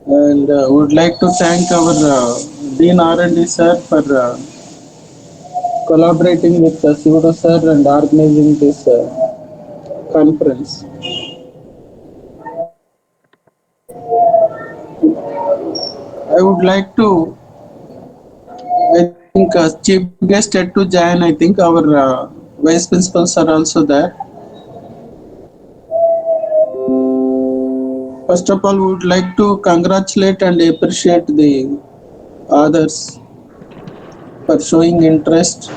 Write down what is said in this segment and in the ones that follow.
And would like to thank our Dean R&D sir for collaborating with Pseudo sir and organizing this conference. I would like to, I think, chief guest had to join. I think our vice principals are also there. First of all, we would like to congratulate and appreciate the others for showing interest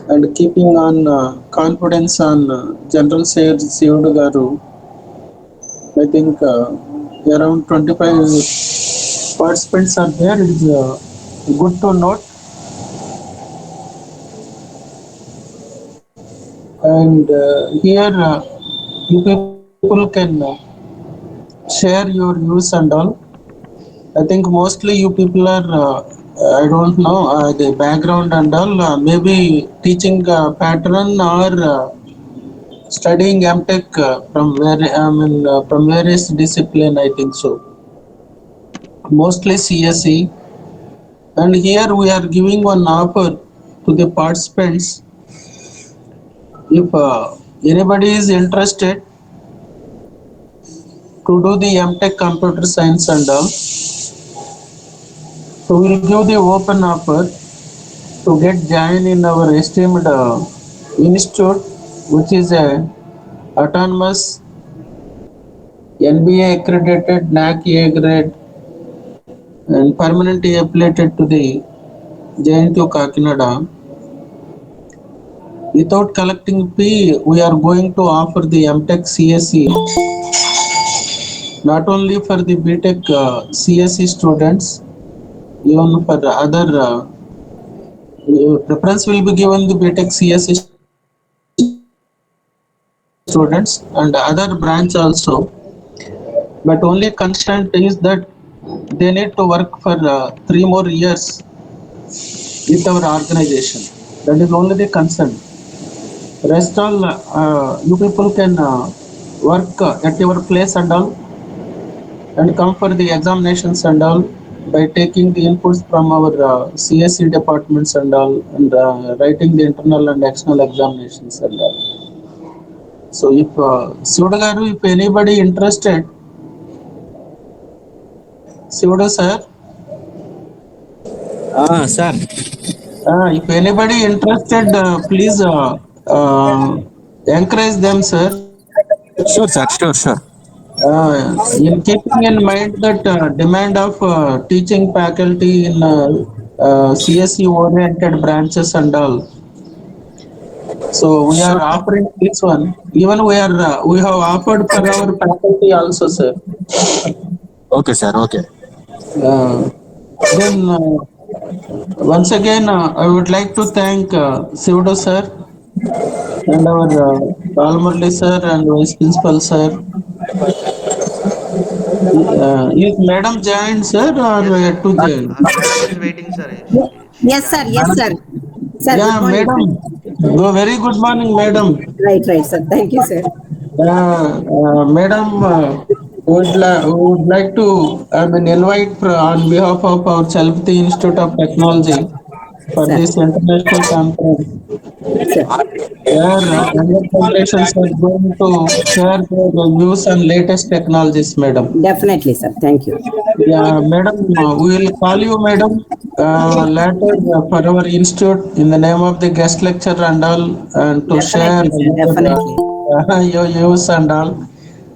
and keeping on confidence on General Sayer Sivudu Garu. I think around 25 participants are there. It is good to note. And here you people can share your views and all. I think mostly you people are, I don't know, the background and all, maybe teaching pattern or studying MTech from where I mean from various discipline. I think so. Mostly CSE, and here we are giving one offer to the participants. If anybody is interested to do the MTech computer science and all, so we'll give the open offer to get join in our esteemed institute, which is a autonomous NBA accredited NAC A grade and permanently affiliated to the JNTU Kakinada. Without collecting fee, we are going to offer the MTech CSE not only for the BTech CSE students, even for other preference will be given the BTech CSE students and other branch also. But only constraint is that they need to work for 3 more years with our organization. That is only the concern. Rest all you people can work at your place and come for the examinations and all by taking the inputs from our CSE departments and all and writing the internal and external examinations and all. So if Sivadu, if anybody interested, Sivadu sir, Sir. if anybody interested, please encourage them, sir. Sure, sir. Sure, sure. In keeping in mind that demand of teaching faculty in CSE oriented branches and all, so we are Sure, sir. offering this one. Even we have offered for our faculty also, sir. Okay, sir. Okay. Then once again, I would like to thank Sivado sir and our Balmurli sir and Vice Principal sir. Is Madam joined, sir, or Yes, yet sir. to join? Madam is waiting, sir. She's Yes, sir. joining. Yes, sir. Sir, good Yeah, morning, sir. Madam. Very good morning, Madam. Right, right, sir. Thank you, sir. Madam, would like to, I mean, invite on behalf of our Chalpati Institute of Technology for Sir, this international conference, sir. where younger generations are going to share their views on latest technologies, Madam. Definitely, sir. Thank you. Yeah, Madam, we will call you, Madam, later for our institute in the name of the guest lecturer and all, and to share Definitely, sir. Definitely. your views and all.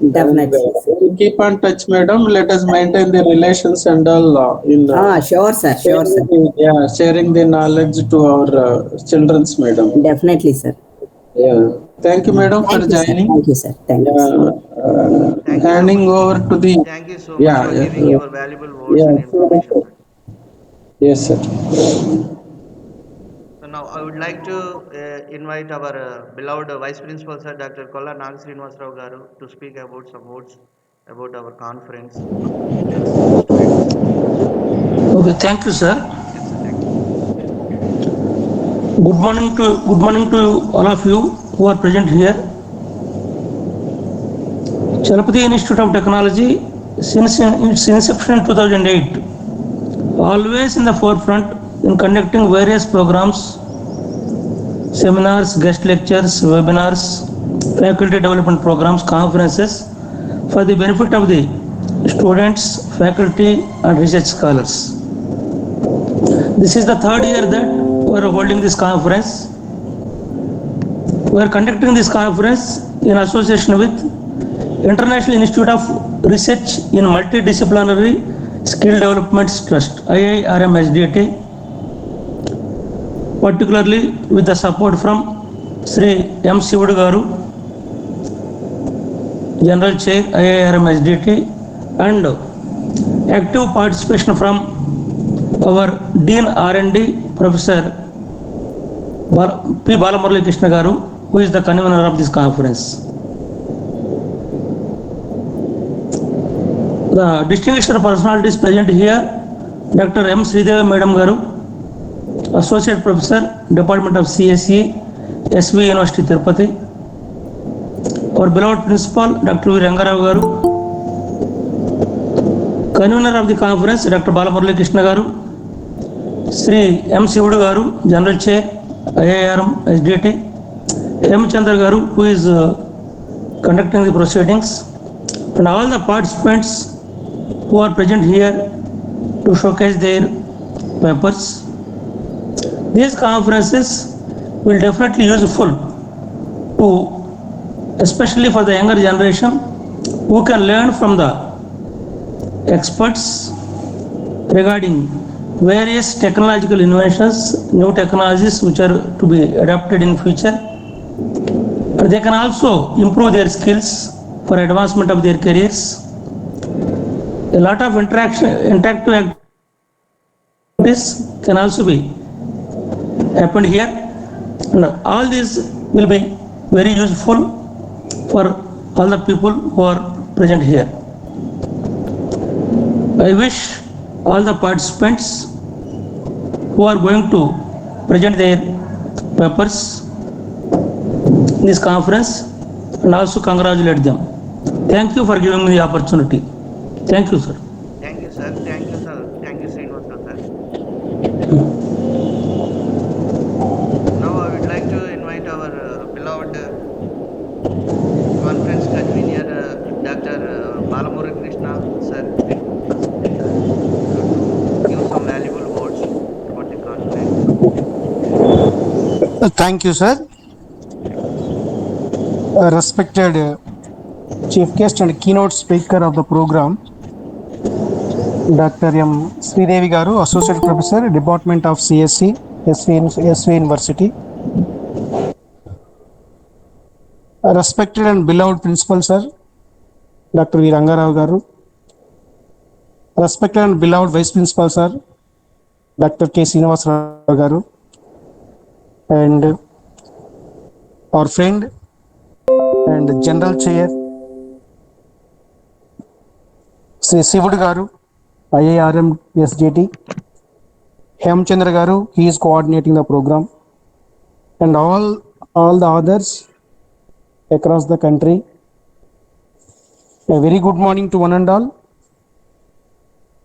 And Definitely, sir. we'll keep on touch, Madam. Let us maintain the relations and all in Sure, sir. Sure, sir. sharing the knowledge to our children's, Madam. Definitely, sir. Yeah. Thank you, Madam, for Thank you, sir. joining. Thank you, sir. Thank you, sir. Thank you so Handing much. over to the Thank you so much yeah, for yeah, giving your valuable words yeah, and information, sir. yes, sir. So now I would like to invite our beloved Vice Principal, sir, Dr. Kolla Nag Srinivasrao Garu, to speak about some words about our conference to the students. Okay, thank you, sir. Yes, sir. Thank you. Good morning to all of you who are present here. Chalapati Institute of Technology since its inception in 2008, always in the forefront in conducting various programs, seminars, guest lectures, webinars, faculty development programs, conferences for the benefit of the students, faculty, and research scholars. This is the third year that we are holding this conference. We are conducting this conference in association with International Institute of Research in Multidisciplinary Skill Development Trust, IIRM-SDT, particularly with the support from Sri M. Sivudu Garu, General Chair, IIRM-SDT, and active participation from our Dean R&D, Professor P. Balamurali Krishna Garu, who is the convener of this conference. The distinguished personalities present here, Dr. M. Sridevi Madam Garu, Associate Professor, Department of CSE, SV University Tirupati. Our beloved Principal, Dr. V. Rangarao Garu. Convener of the conference, Dr. Balamurali Krishna Garu. Sri M. Sivudu Garu, General Chair, IIRM SDT. M. Chandra Garu, who is conducting the proceedings. And all the participants who are present here to showcase their papers. These conferences will definitely useful to, especially for the younger generation, who can learn from the experts regarding various technological innovations, new technologies which are to be adapted in future. And they can also improve their skills for advancement of their careers. A lot of interactive activities can also be happened here, and all these will be very useful for all the people who are present here. I wish all the participants who are going to present their papers in this conference and also congratulate them. Thank you for giving me the opportunity. Thank you, sir. Thank you, sir. Thank you, sir. Thank you, Srinivasa, sir. Now I would like to invite our beloved conference convener, Dr. Balamurali Krishna, sir, to give some valuable words about the conference. Thank you, sir. Respected Chief Guest and Keynote Speaker of the program, Dr. M. Sridevi Garu, Associate Professor, Department of CSE, SV University. Respected and beloved Principal, sir, Dr. V. Rangarao Garu. Respected and beloved Vice Principal, sir, Dr. K. Srinivasa Garu. And our friend and General Chair, Sri Sivudu Garu, IIRM SJT. M. Chandra Garu, he is coordinating the program. And all the others across the country. A very good morning to one and all.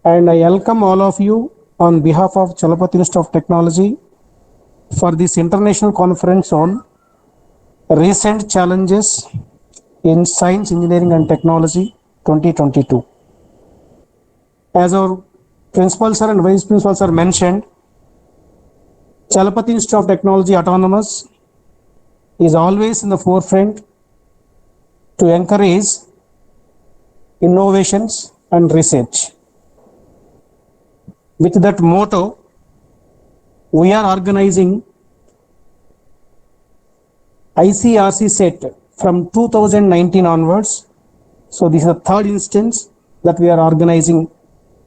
And I welcome all of you on behalf of Chalapati Institute of Technology for this international conference on recent challenges in science, engineering and technology 2022. As our principal sir and vice principal sir mentioned, Chalapati Institute of Technology Autonomous is always in the forefront to encourage innovations and research. With that motto, we are organizing ICRCSET from 2019 onwards. So this is the third instance that we are organizing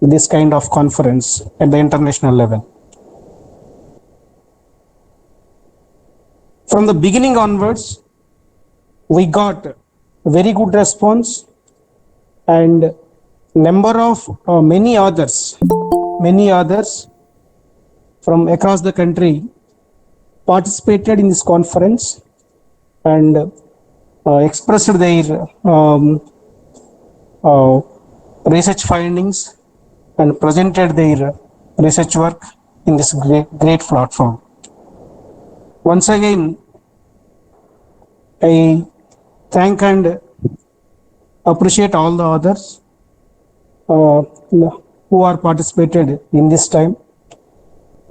this kind of conference at the international level. From the beginning onwards, we got a very good response, and number of many others from across the country participated in this conference and expressed their research findings and presented their research work in this great platform. Once again, I thank and appreciate all the others who are participated in this time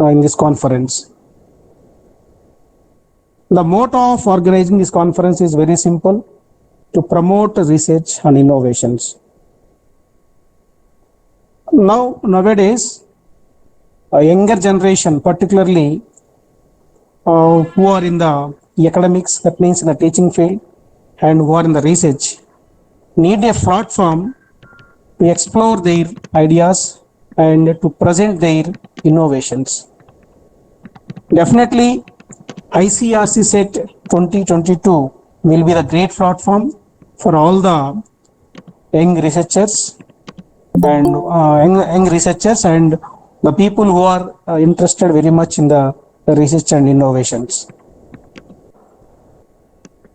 in this conference. The motto of organizing this conference is very simple: to promote research and innovations. Nowadays, a younger generation, particularly who are in the academics, that means in the teaching field, and who are in the research, need a platform to explore their ideas and to present their innovations. Definitely, ICRCSET 2022 will be the great platform for all the young researchers and the people who are interested very much in the research and innovations.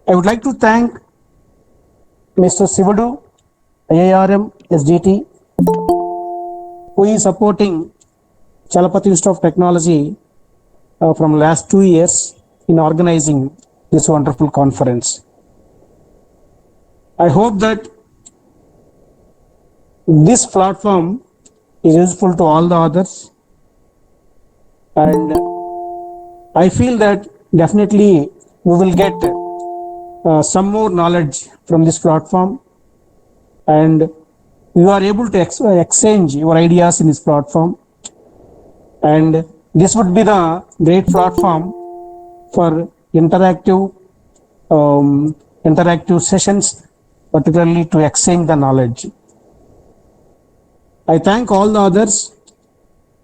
I would like to thank Mr. Sivadu, IIRM SGT, who is supporting Chalapati Institute of Technology from last 2 years in organizing this wonderful conference. I hope that this platform is useful to all the others, and I feel that definitely we will get some more knowledge from this platform, and you are able to exchange your ideas in this platform, and this would be the great platform for interactive sessions, particularly to exchange the knowledge. I thank all the others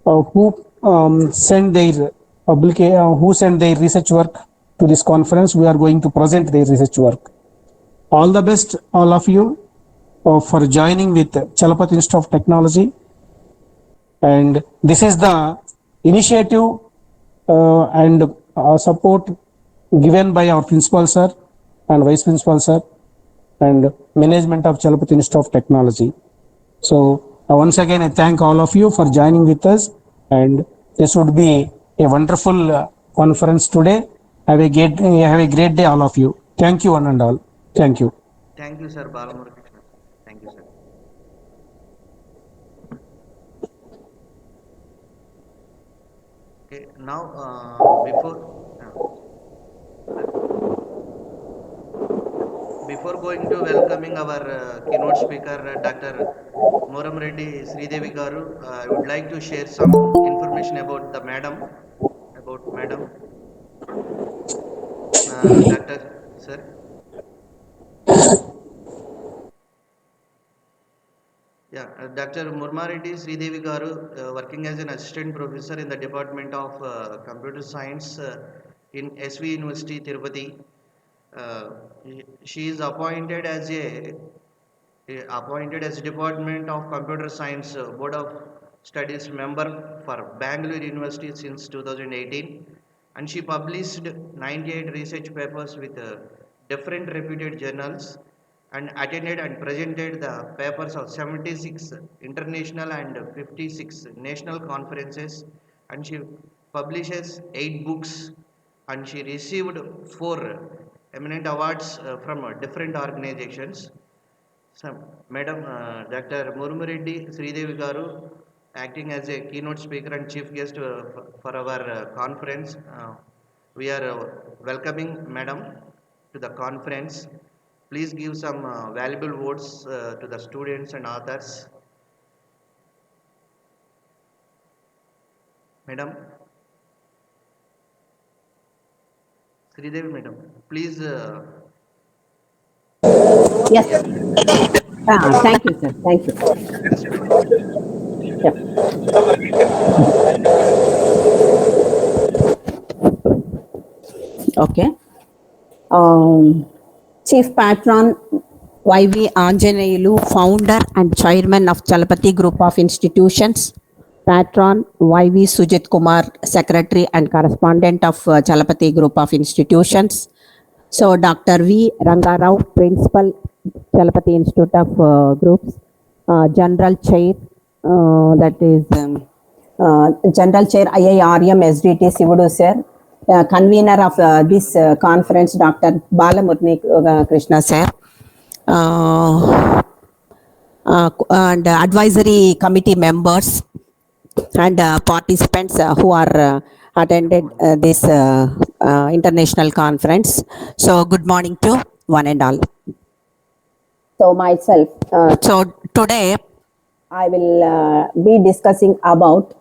who send their research work to this conference. We are going to present their research work. All the best, all of you, for joining with Chalapati Institute of Technology. And this is the initiative and support given by our principal sir and vice principal sir and management of Chalapati Institute of Technology. So once again, I thank all of you for joining with us, and this would be a wonderful conference today. Have a great day, all of you. Thank you, one and all. Thank you. Thank you, sir. Balamurali Krishna. Thank you, sir. Okay, now before going to welcoming our keynote speaker, Dr. Moram Reddy Sridevi Garu, I would like to share some information about the madam. Dr. Sir. Yeah, Dr. Murmareddy Sridevi Garu, working as an assistant professor in the Department of Computer Science in SV University, Tirupati. She is appointed as Department of Computer Science Board of Studies member for Bangalore University since 2018, and she published 98 research papers with different reputed journals, and attended and presented the papers of 76 international and 56 national conferences, and she publishes 8 books, and she received 4 eminent awards from different organizations. So, Madam Dr. Murmureddy Sridevi Garu, acting as a keynote speaker and chief guest for our conference. We are welcoming Madam to the conference. Please give some valuable words to the students and authors. Madam Sridevi, Madam, please. Yes. Thank you, sir. Thank you. Yeah. Okay. Chief Patron YV Anjaneyulu, founder and chairman of Chalapati Group of Institutions. Patron YV Sujit Kumar, secretary and correspondent of Chalapati Group of Institutions. So Dr. V. Rangarao, principal, Chalapati Institute of Groups. General Chair, that is General Chair IIRM SDT Sivudu sir, convener of this conference Dr. Balamurni Krishna sir, and advisory committee members and participants who are attended this international conference. So good morning to one and all. So myself, so today I will be discussing about,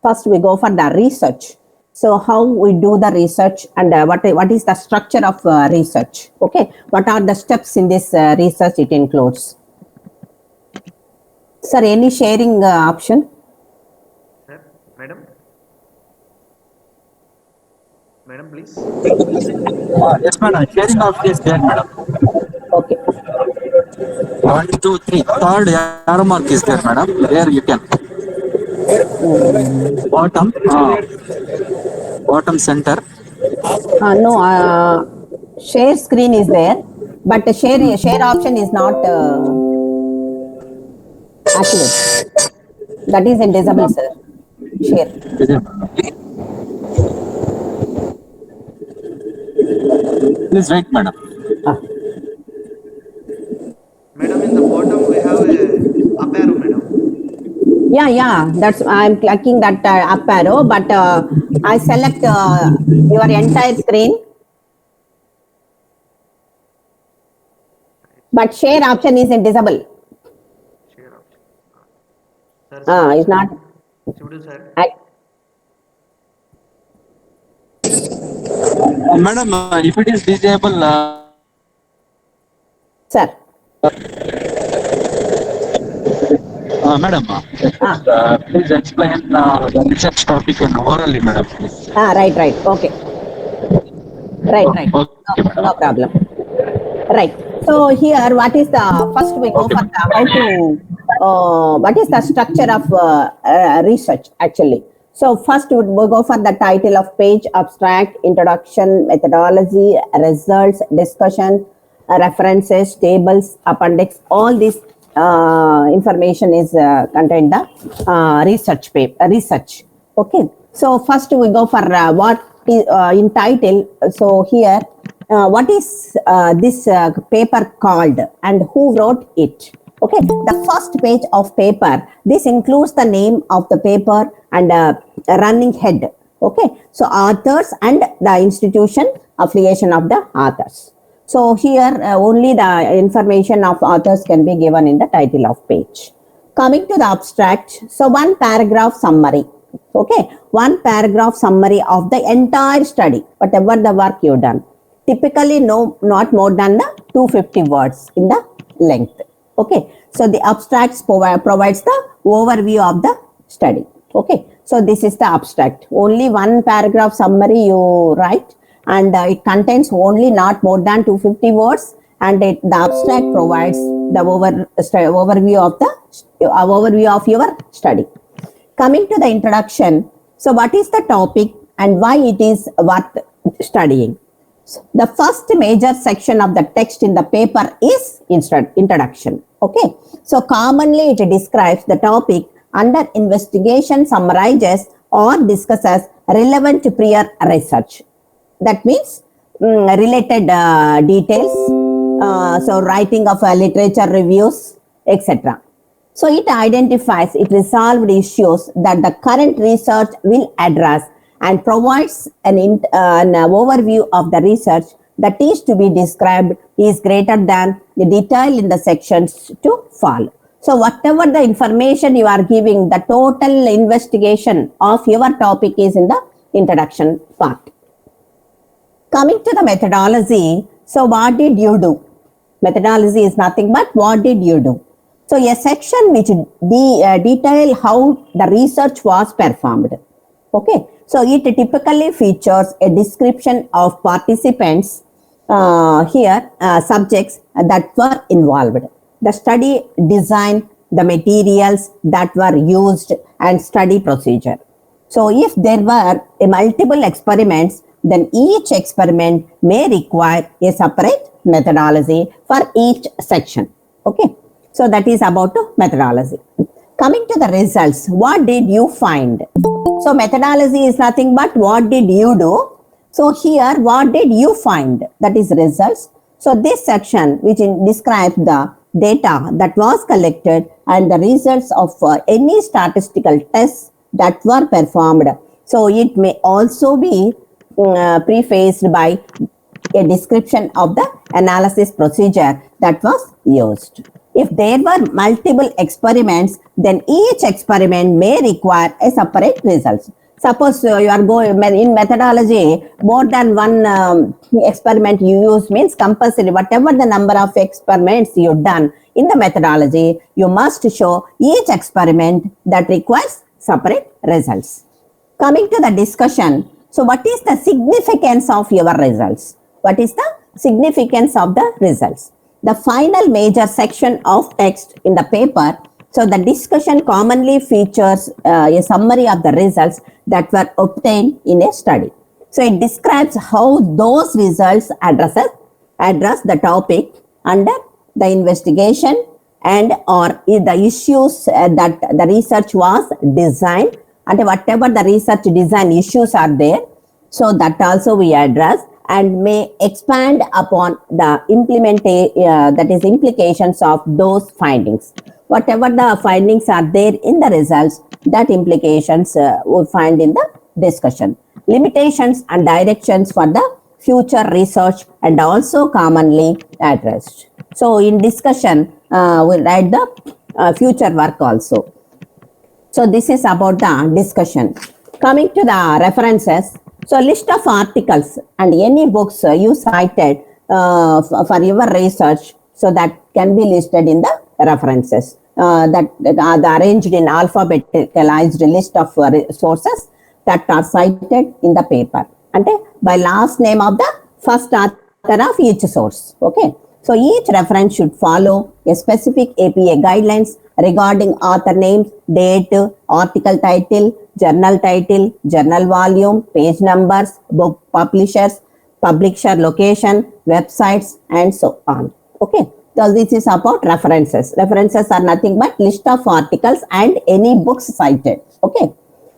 first we go for the research. So how we do the research and what is the structure of research. Okay, what are the steps in this research it includes. Sir, any sharing option? Sir, madam? Madam, please. Yes, madam. Sharing of is there, madam. Okay. 1, 2, 3. Third arrow mark is there, madam. There you can. Bottom. Bottom center. No, share screen is there, but the share option is not active. That is indisable, sir. Share. Please write, madam. Madam, in the bottom we have a up arrow, madam. Yeah, that's, I'm clicking that up arrow, but I select your entire screen. But share option is indisable. Share option. Sir, It's not. Sivudu sir. Madam, if it is disabled, Sir. madam, please explain the research topic in orally, madam. Right. Okay. Right. Okay, No problem. Right. So here, what is the first we go for the how to what is the structure of research actually? So first we go for the title of page, abstract, introduction, methodology, results, discussion, references, tables, appendix. All this information is contained the research paper. Research. Okay. So first we go for what is in title. So here. What is this paper called and who wrote it? Okay, the first page of paper, this includes the name of the paper and running head. Okay, so authors and the institution affiliation of the authors. So here only the information of authors can be given in the title of page. Coming to the abstract, so one paragraph summary. Okay, one paragraph summary of the entire study, whatever the work you've done. Typically not more than the 250 words in the length. Okay, so the abstracts provides the overview of the study. Okay, so this is the abstract. Only one paragraph summary you write, and it contains only not more than 250 words, and the abstract provides the overview of your study. Coming to the introduction, so what is the topic and why it is worth studying? The first major section of the text in the paper is introduction. Okay, so commonly it describes the topic under investigation, summarizes or discusses relevant prior research. That means related details, so writing of literature reviews, etc. So it identifies, it resolved issues that the current research will address and provides an overview of the research that is to be described is greater than the detail in the sections to follow. So whatever the information you are giving, the total investigation of your topic is in the introduction part. Coming to the methodology, so what did you do? Methodology is nothing but what did you do? So a section which detail how the research was performed. Okay, so it typically features a description of participants, subjects that were involved, the study design, the materials that were used, and study procedure. So if there were multiple experiments, then each experiment may require a separate methodology for each section. Okay. So that is about methodology. Coming to the results, what did you find? So methodology is nothing but what did you do. So here, what did you find? That is results. So this section which describes the data that was collected and the results of any statistical tests that were performed. So it may also be prefaced by a description of the analysis procedure that was used. If there were multiple experiments, then each experiment may require a separate results. Suppose you are going in methodology, more than one experiment you use means compulsory. Whatever the number of experiments you've done in the methodology, you must show each experiment that requires separate results. Coming to the discussion, so what is the significance of your results? What is the significance of the results? The final major section of text in the paper. So the discussion commonly features a summary of the results that were obtained in a study. So it describes how those results address the topic under the investigation and or the issues that the research was designed, and whatever the research design issues are there. So that also we address and may expand upon the implications of those findings. Whatever the findings are there in the results, that implications we find in the discussion. Limitations and directions for the future research and also commonly addressed. So in discussion, we'll write the future work also. So this is about the discussion. Coming to the references, so list of articles and any books you cited for your research, so that can be listed in the references that are arranged in alphabetized list of sources that are cited in the paper, and by last name of the first author of each source. Okay, so each reference should follow a specific APA guidelines regarding author names, date, article title, journal volume, page numbers, book publishers, publisher location, websites, and so on. Okay, so this is about references. References are nothing but list of articles and any books cited. Okay,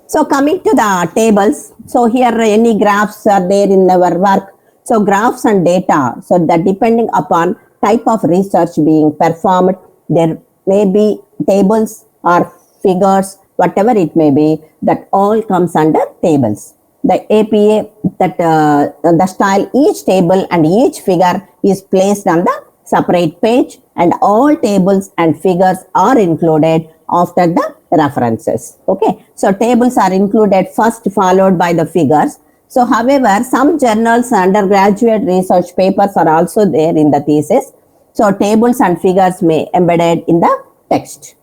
so coming to the tables, so here any graphs are there in our work. So graphs and data, so that depending upon type of research being performed, there may be tables or figures, whatever it may be, that all comes under tables. The APA, that the style, each table and each figure is placed on the separate page, and all tables and figures are included after the references. Okay, so tables are included first, followed by the figures. So however, some journals, undergraduate research papers are also there in the thesis. So tables and figures may embedded in the text.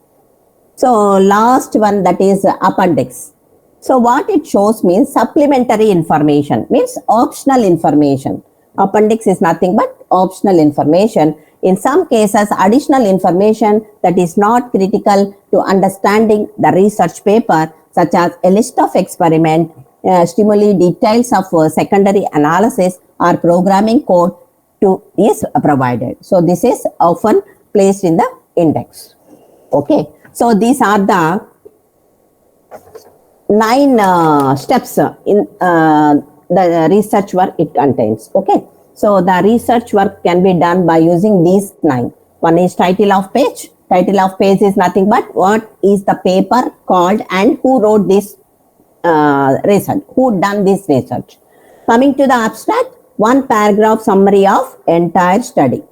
So last one, that is appendix. So what it shows means supplementary information, means optional information. Appendix is nothing but optional information. In some cases, additional information that is not critical to understanding the research paper, such as a list of experiment, stimuli, details of secondary analysis, or programming code is provided. So this is often placed in the index. Okay, so these are the 9 steps in the research work it contains. Okay, so the research work can be done by using these 9. One is title of page. Title of page is nothing but what is the paper called and who wrote this research, who done this research. Coming to the abstract, 1 paragraph summary of entire study.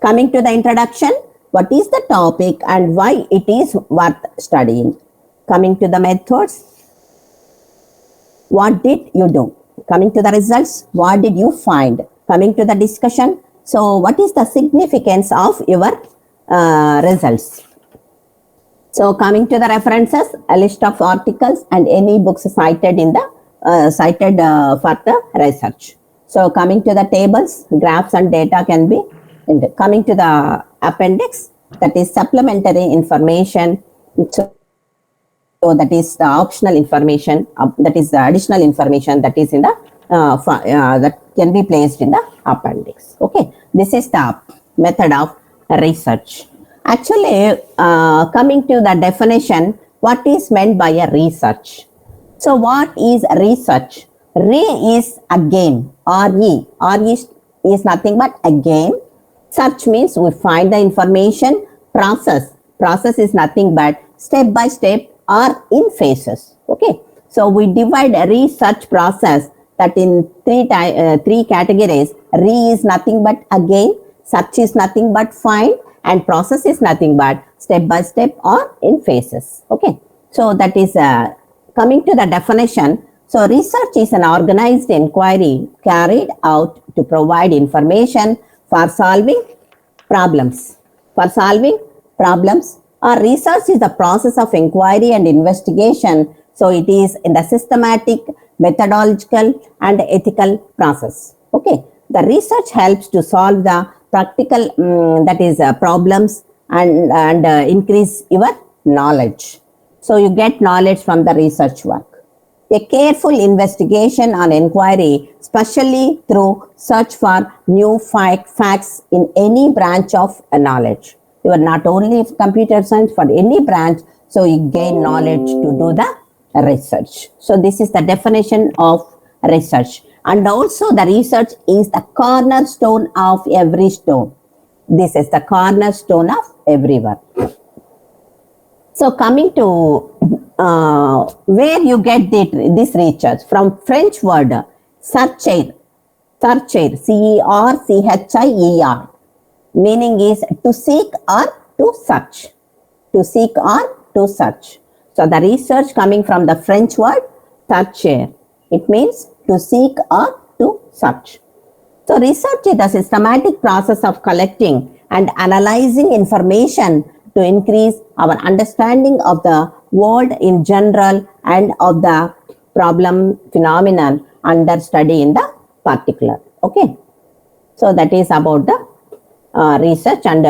Coming to the introduction, what is the topic and why it is worth studying. Coming to the methods, what did you do? Coming to the results, what did you find? Coming to the discussion, so what is the significance of your results? So coming to the references, a list of articles and any books cited in the cited for the research. So coming to the tables, graphs and data can be. Coming to the appendix, that is supplementary information. So that is the optional information, that is the additional information that is in the that can be placed in the appendix. Okay, this is the method of research. Actually, coming to the definition, what is meant by a research? So, what is research? Re is a game. RE. RE is nothing but a game. Search means we find the information. Process. Process is nothing but step by step or in phases. Okay. So, we divide a research process that in three categories. Re is nothing but a game. Search is nothing but find, and process is nothing but step by step or in phases. Okay. So, that is coming to the definition. So, research is an organized inquiry carried out to provide information for solving problems. For solving problems, or research is the process of inquiry and investigation. So, it is in the systematic, methodological, and ethical process. Okay. The research helps to solve the practical that is problems and increase your knowledge. So you get knowledge from the research work. A careful investigation or inquiry, especially through search for new facts in any branch of knowledge. You are not only computer science, for any branch, so you gain knowledge to do the research. So this is the definition of research. And also the research is the cornerstone of every stone. This is the cornerstone of every work. So coming to where you get this research, from French word searcher, C-E-R-C-H-I-E-R, meaning is to seek or to search. To seek or to search. So the research coming from the French word searcher, it means to seek or to search. So research is the systematic process of collecting and analyzing information to increase our understanding of the world in general and of the problem phenomenon under study in the particular. Okay. So that is about the research, and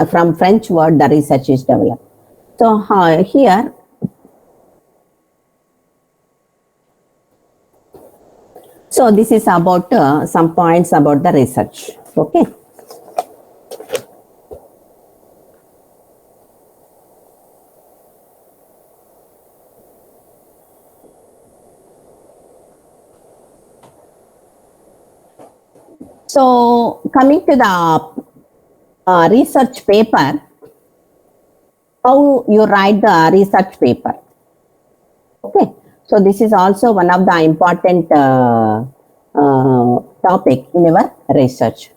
from French word the research is developed. So here so this is about some points about the research. Okay. So coming to the research paper, how you write the research paper. Okay. So this is also one of the important topic in your research.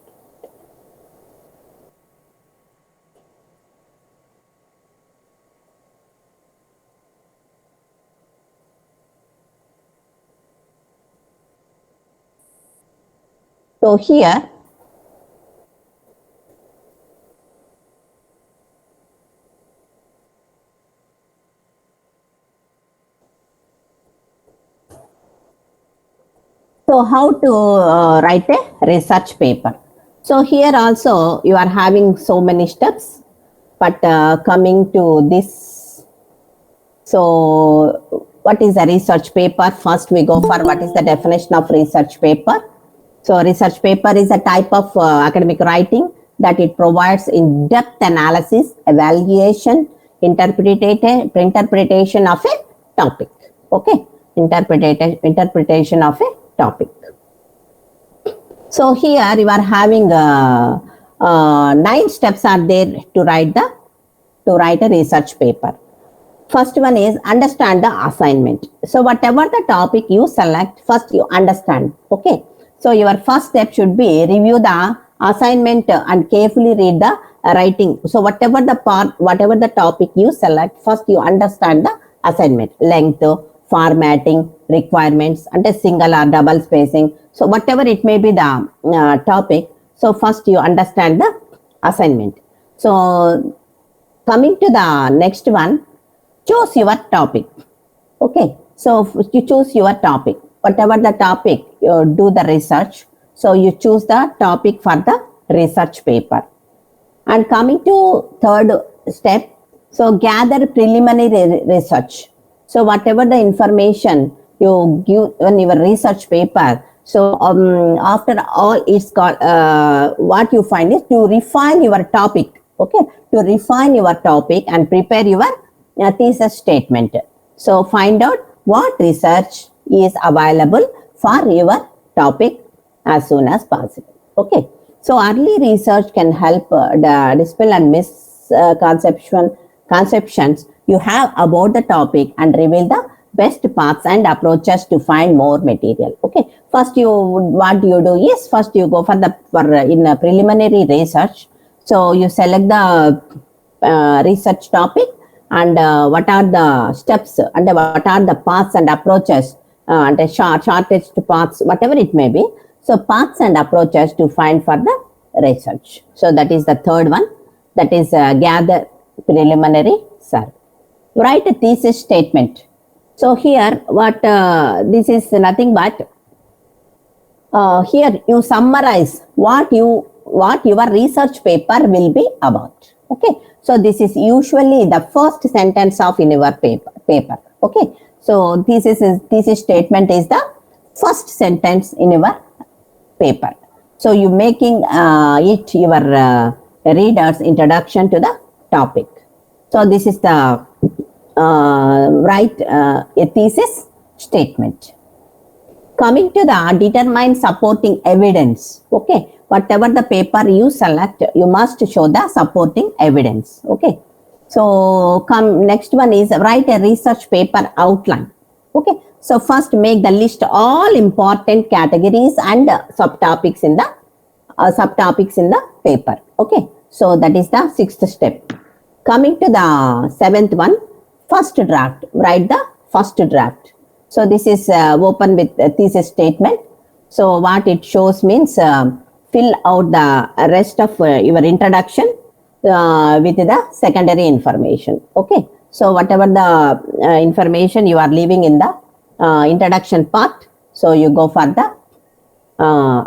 So here so how to write a research paper. So here also you are having so many steps, but coming to this, so what is a research paper? First we go for what is the definition of research paper. So research paper is a type of academic writing that it provides in-depth analysis, evaluation, interpretation of a topic. Okay, interpretation of a topic. So here you are having 9 steps are there to write a research paper. First one is understand the assignment. So whatever the topic you select, first you understand. Okay. So your first step should be review the assignment and carefully read the writing. So whatever the topic you select, first you understand the assignment, length, formatting, requirements, and a single or double spacing. So whatever it may be the topic, so first you understand the assignment. So coming to the next one, choose your topic. Okay, so you choose your topic. Whatever the topic, you do the research. So you choose the topic for the research paper. And coming to third step, so gather preliminary research. So whatever the information you give in your research paper, so after all it's got what you find is to refine your topic. okay, to refine your topic and prepare your thesis statement. So find out what research is available for your topic as soon as possible. Okay, so early research can help dispel and misconceptions you have about the topic and reveal the best paths and approaches to find more material. Okay, first what you do is first you go for in a preliminary research. So you select the research topic and what are the steps and what are the paths and approaches and the shortest paths, whatever it may be. So paths and approaches to find for the research. So that is the third one, that is gather preliminary survey. Write a thesis statement. So here what this is nothing but here you summarize what your research paper will be about. Okay, so this is usually the first sentence of in your paper. Okay, so thesis statement is the first sentence in your paper. So you making it your reader's introduction to the topic. So this is the write a thesis statement. Coming to the determine supporting evidence. Okay, whatever the paper you select, you must show the supporting evidence. Okay, so next one is write a research paper outline. Okay, so first make the list all important categories and subtopics in the paper. Okay, so that is the sixth step. Coming to the seventh one, first draft. Write the first draft. So this is open with a thesis statement. So what it shows means fill out the rest of your introduction with the secondary information. Okay, so whatever the information you are leaving in the introduction part, so you go for the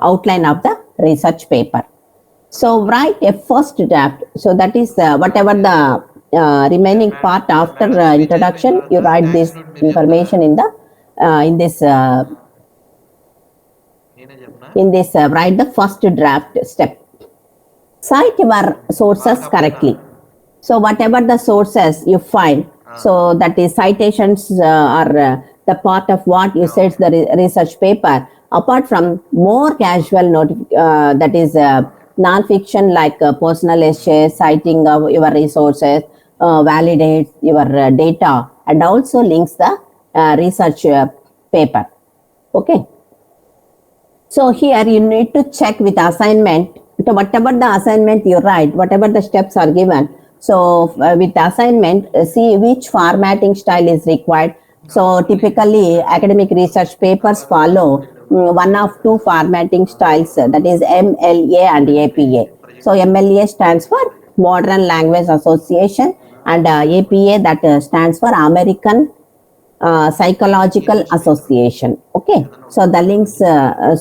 outline of the research paper. So write a first draft. So that is whatever the remaining part after introduction, you write this information in the write the first draft step. Cite your sources correctly. So whatever the sources you find, so that is citations are the part of what you said the research paper. Apart from more casual that is non-fiction like personal essays, citing of your resources, validates your data, and also links the research paper. Okay, so here you need to check with assignment. So whatever the assignment you write, whatever the steps are given, so with the assignment, see which formatting style is required. So typically academic research papers follow one of two formatting styles, that is MLA and APA. So MLA stands for Modern Language Association, and APA that stands for American Psychological Association. Okay, so the links,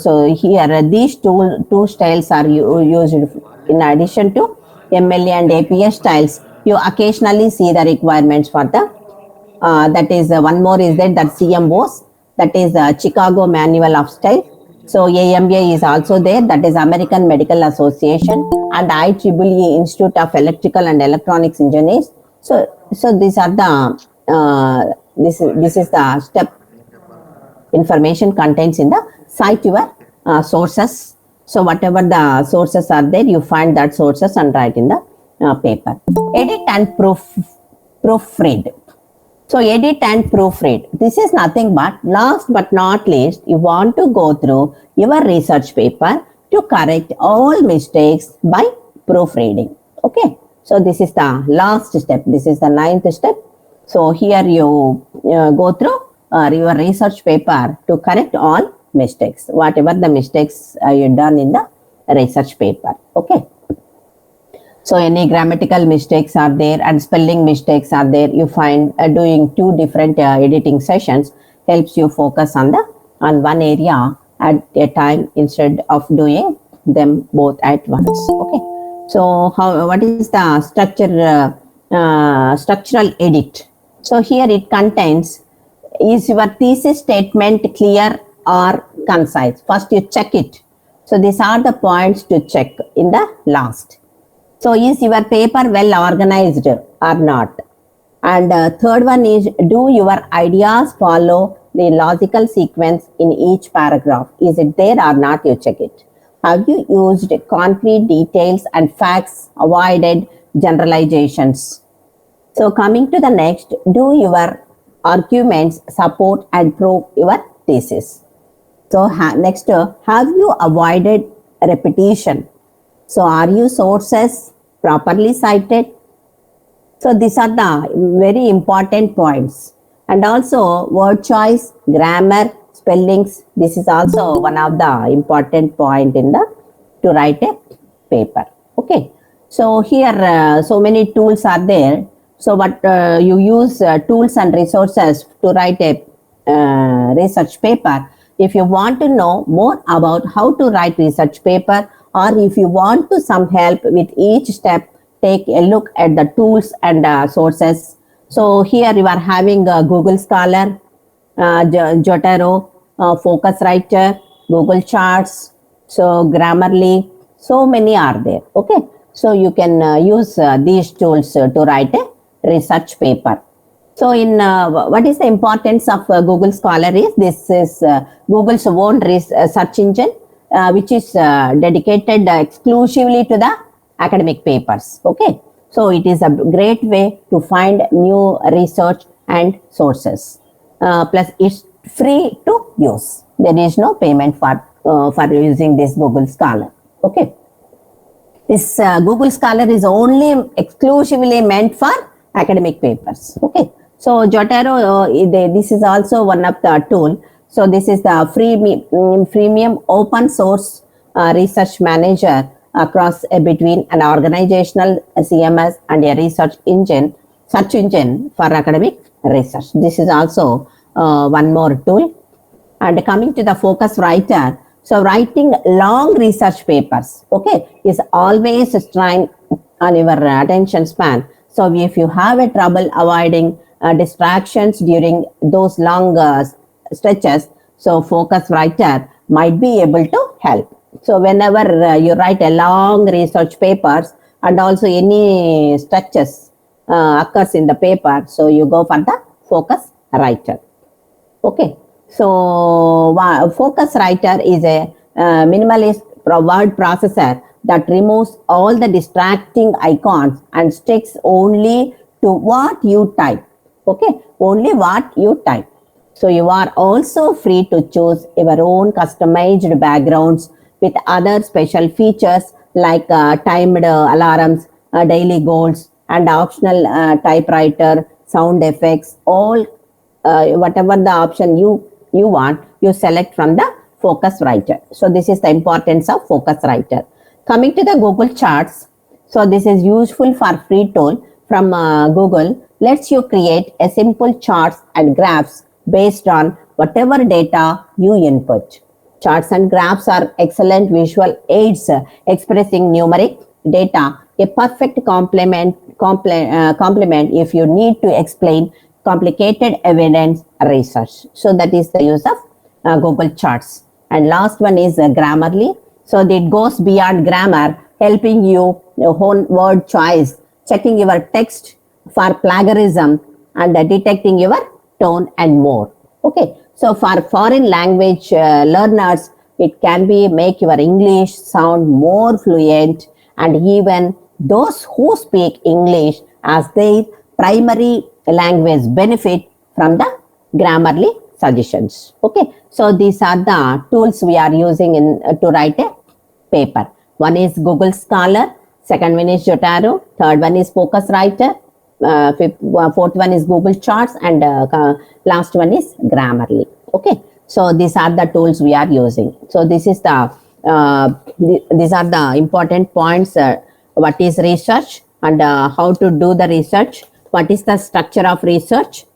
so here these two styles are used in addition to MLA and APA styles. You occasionally see the requirements for the that is one more is that CMOs, that is Chicago Manual of Style. So AMA is also there, that is American Medical Association, and IEEE Institute of Electrical and Electronics Engineers. So these are the this is the step information contains in the cite your sources. So whatever the sources are there, you find that sources and write in the paper. Edit and proofread. So edit and proofread. This is nothing but, last but not least, you want to go through your research paper to correct all mistakes by proofreading. Okay, so this is the last step. This is the ninth step. So here you go through your research paper to correct all mistakes, whatever the mistakes you done in the research paper. Okay, so any grammatical mistakes are there and spelling mistakes are there. You find doing two different editing sessions helps you focus on one area at a time instead of doing them both at once. Okay, so what is the structural edit? So here it contains, is your thesis statement clear or concise? First you check it. So these are the points to check in the last. So is your paper well organized or not? And third one is, do your ideas follow the logical sequence in each paragraph? Is it there or not? You check it. Have you used concrete details and facts, avoided generalizations? So coming to the next, do your arguments support and prove your thesis? So next, have you avoided repetition? So are your sources properly cited? So these are the very important points. And also word choice, grammar, spellings. This is also one of the important point in the to write a paper. Okay. So here so many tools are there. So but you use tools and resources to write a research paper. If you want to know more about how to write research paper, or if you want to some help with each step, take a look at the tools and sources. So here you are having Google Scholar, Jotaro, Focuswriter, Google Charts, so Grammarly, so many are there. Okay, so you can use these tools to write a research paper. So in what is the importance of Google Scholar is, this is Google's own search engine, which is dedicated exclusively to the academic papers. Okay, so it is a great way to find new research and sources. Plus it's free to use. There is no payment for using this Google Scholar. Okay, this Google Scholar is only exclusively meant for academic papers. Okay, so Jotaro, this is also one of the tool. So this is the freemium open source research manager across between an organizational CMS and a research engine, search engine for academic research. This is also one more tool. And coming to the focus writer, so writing long research papers, okay, is always a strain on your attention span. So if you have a trouble avoiding distractions during those long stretches, so focus writer might be able to help. So whenever you write a long research papers and also any stretches occurs in the paper, so you go for the focus writer. Okay, so focus writer is a minimalist word processor that removes all the distracting icons and sticks only to what you type. Okay, only what you type. So you are also free to choose your own customized backgrounds with other special features like timed alarms, daily goals, and optional typewriter, sound effects, all whatever the option you want, you select from the focus writer. So this is the importance of focus writer. Coming to the Google Charts, so this is useful for free tool from Google. Lets you create a simple charts and graphs based on whatever data you input. Charts and graphs are excellent visual aids expressing numeric data, a perfect complement if you need to explain complicated evidence research. So that is the use of Google Charts. And last one is Grammarly. So it goes beyond grammar, helping you hone word choice, checking your text for plagiarism, and detecting your tone and more. Okay, so for foreign language learners, it can be make your English sound more fluent, and even those who speak English as their primary language benefit from the Grammarly suggestions. Okay, so these are the tools we are using in to write a paper. One is Google Scholar, second one is Jotaro, third one is Focus Writer, fourth one is Google Charts, and last one is Grammarly. Okay, so these are the tools we are using. So this is these are the important points. What is research and how to do the research? What is the structure of research?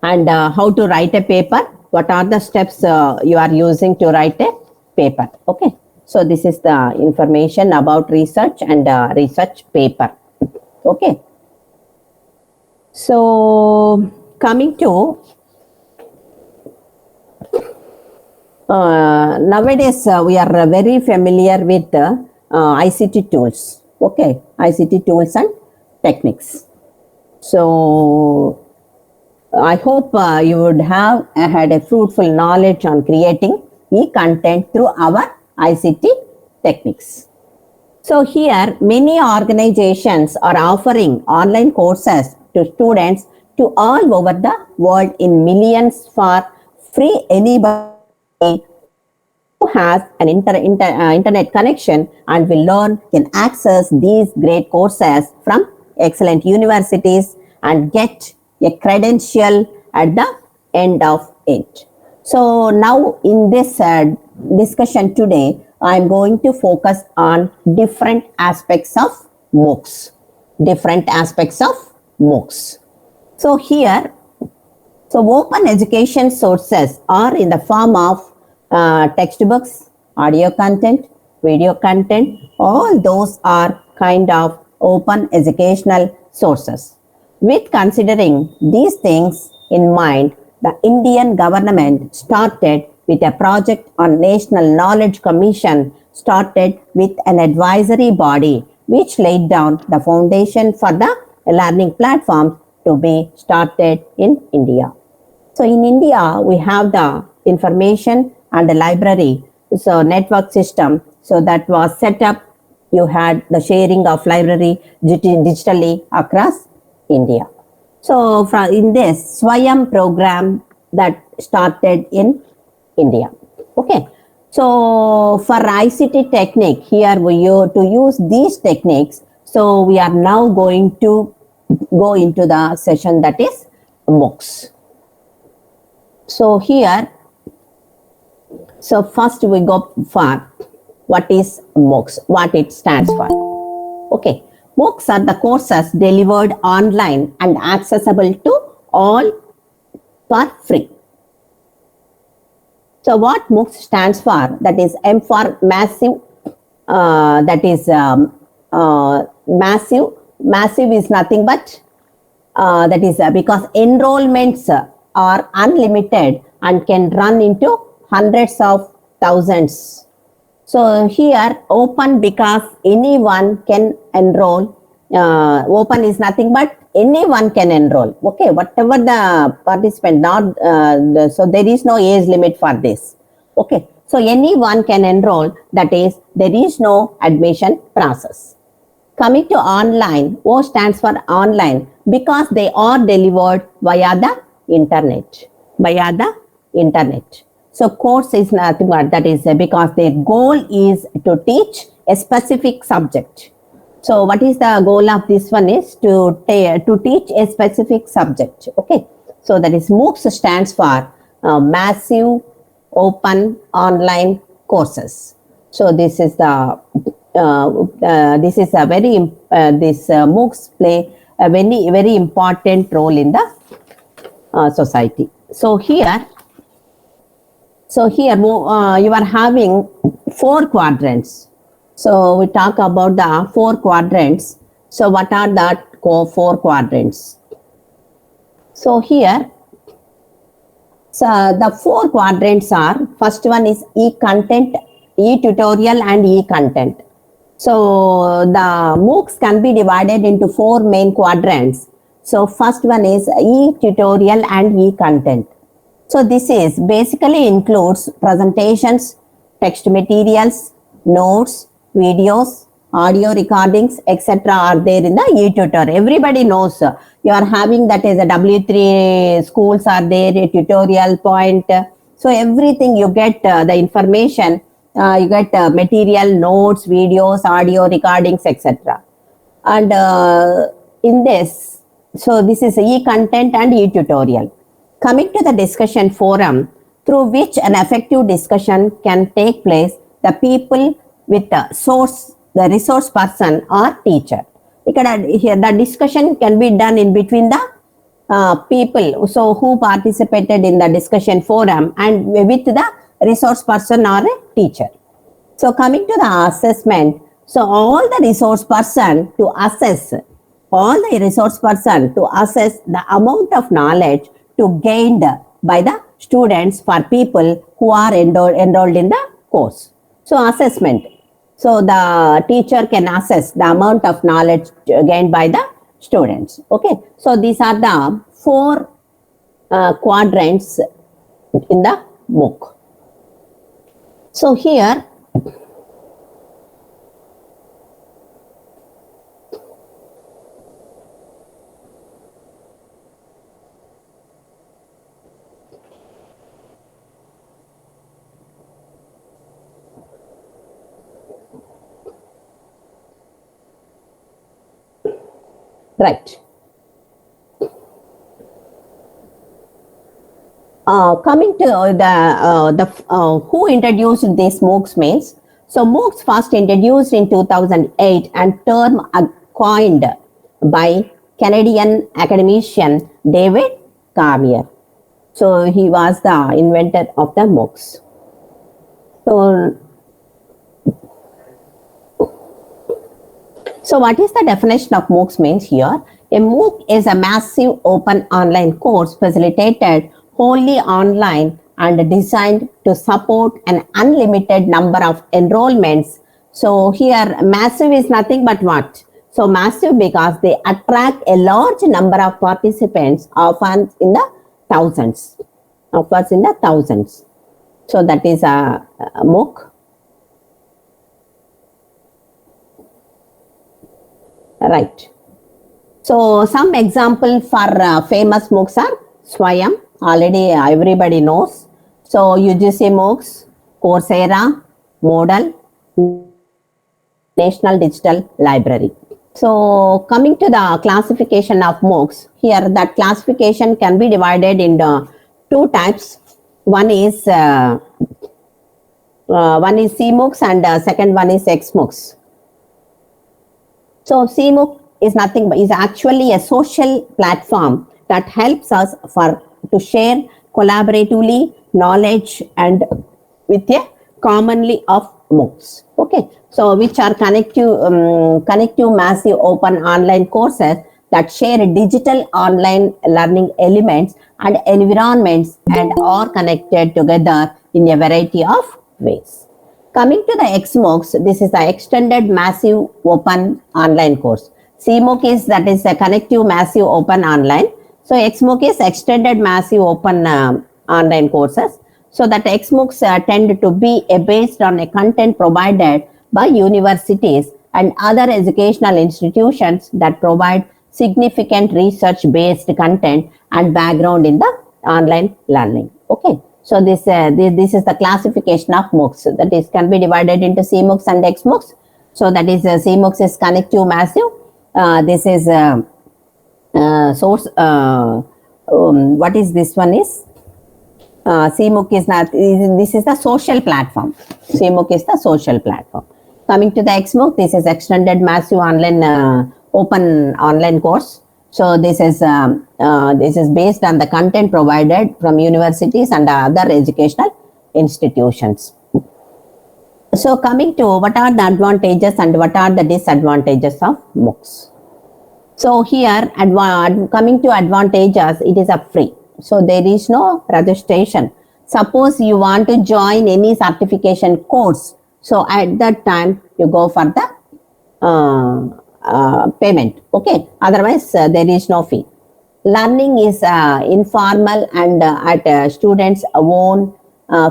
And how to write a paper? What are the steps you are using to write a paper? Okay, so this is the information about research and research paper. Okay, so coming to nowadays we are very familiar with ICT tools. Okay, ICT tools and techniques. So I hope you would have had a fruitful knowledge on creating e-content through our ICT techniques. So here many organizations are offering online courses to students to all over the world in millions for free. Anybody who has an internet connection and will learn can access these great courses from excellent universities and get a credential at the end of it. So now in this discussion today, I am going to focus on different aspects of MOOCs. Different aspects of MOOCs. So here, so open education sources are in the form of textbooks, audio content, video content, all those are kind of open educational sources. With considering these things in mind, the Indian government started with a project on National Knowledge Commission, started with an advisory body which laid down the foundation for the learning platforms to be started in India. So in India, we have the information and the library, so network system. So that was set up. You had the sharing of library digitally across India. So in this Swayam program that started in India. Okay. So for ICT technique, here to use these techniques. So we are now going to go into the session that is MOOCs. So here, so first we go for what is MOOCs, what it stands for. Okay, MOOCs are the courses delivered online and accessible to all for free. So what MOOCs stands for? That is M for massive. Massive. Massive is nothing but that is because enrollments are unlimited and can run into hundreds of thousands. So here open because anyone can enroll. Open is nothing but anyone can enroll. Okay, whatever the participant, not so there is no age limit for this. Okay, so anyone can enroll. That is, there is no admission process. Coming to online, O stands for online because they are delivered via the internet. Via the internet. So course is nothing but that is because their goal is to teach a specific subject. So what is the goal of this one is to teach a specific subject. Okay. So that is MOOCs stands for massive open online courses. So this is the this is a very this MOOCs play a very important role in the society. So here you are having 4 quadrants. So we talk about the 4 quadrants. So what are the 4 quadrants? So here, so the 4 quadrants are, first one is e-content, e-tutorial and e-content. So the MOOCs can be divided into 4 main quadrants. So first one is e-tutorial and e-content. So this is basically includes presentations, text materials, notes, videos, audio recordings, etc. are there in the e-tutor. Everybody knows you are having that is a W3 schools are there, a tutorial point. So everything you get the information, you get material, notes, videos, audio recordings, etc. And in this, so this is e-content and e-tutorial. Coming to the discussion forum, through which an effective discussion can take place, the people with the source, the resource person or teacher. Here the discussion can be done in between the people so who participated in the discussion forum and with the resource person or a teacher. So coming to the assessment, so all the resource person to assess the amount of knowledge to gained by the students for people who are enrolled in the course. So assessment. So the teacher can assess the amount of knowledge gained by the students. Okay, so these are the four quadrants in the MOOC. So here right. Coming to who introduced these MOOCs means, so MOOCs first introduced in 2008 and term coined by Canadian academician David Carmier. So he was the inventor of the MOOCs. So what is the definition of MOOCs means here? A MOOC is a massive open online course facilitated wholly online and designed to support an unlimited number of enrollments. So here massive is nothing but what? So massive because they attract a large number of participants, often in the thousands. So that is a MOOC. Right. So some example for famous MOOCs are Swayam, already everybody knows. So UGC MOOCs, Coursera, Moodle, National Digital Library. So coming to the classification of MOOCs, here that classification can be divided into two types. One is CMOOCs and second one is XMOOCs. So CMOOC is nothing but is actually a social platform that helps us to share collaboratively knowledge and with a commonly of MOOCs. Okay, so which are connective massive open online courses that share digital online learning elements and environments and are connected together in a variety of ways. Coming to the XMOOCs, this is the extended massive open online course. CMOOC is that is a connective massive open online. So XMOOC is extended massive open online courses. So that XMOOCs tend to be based on a content provided by universities and other educational institutions that provide significant research-based content and background in the online learning. Okay. So this is the classification of MOOCs, that is can be divided into CMOOCs and XMOOCs. So that is CMOOCs is connective massive. This is source. What is this one is? CMOOC is not. This is the social platform. CMOOC is the social platform. Coming to the XMOOC, this is extended massive online open online course. So this is based on the content provided from universities and other educational institutions. So coming to what are the advantages and what are the disadvantages of MOOCs. So here, coming to advantages, it is a free. So there is no registration. Suppose you want to join any certification course. So at that time, you go for the payment. Okay, otherwise there is no fee. Learning is informal and at students' own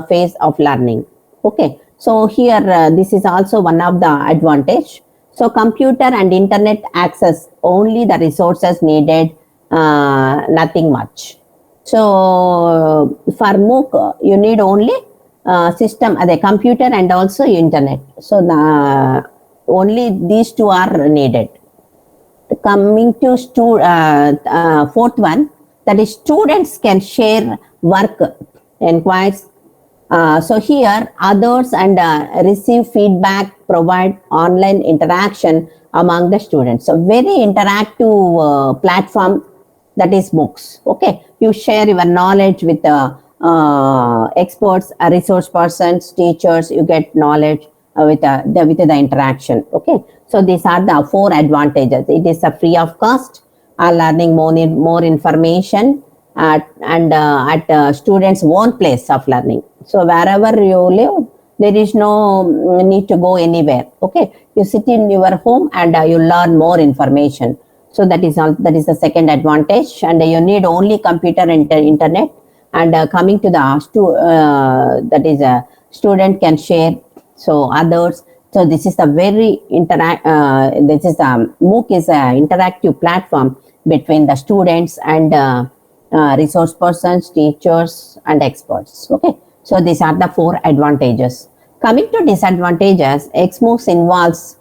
phase of learning. Okay, so here this is also one of the advantage. So computer and internet access, only the resources needed, nothing much. So for MOOC you need only system, the computer and also internet. So the only these two are needed. Coming to fourth one, that is students can share work inquiries. So here others and receive feedback, provide online interaction among the students. So very interactive platform, that is MOOCs. Okay, you share your knowledge with experts, resource persons, teachers. You get knowledge with the interaction. Okay, so these are the four advantages. It is a free of cost, learning more information and at students' own place of learning. So wherever you live, there is no need to go anywhere. Okay, you sit in your home and you learn more information. So that is all, that is the second advantage. And you need only computer and internet. And coming to the that is a student can share so others. So this is a very this is a MOOC is an interactive platform between the students and resource persons, teachers, and experts. Okay, so these are the four advantages. Coming to disadvantages, XMOOCs involves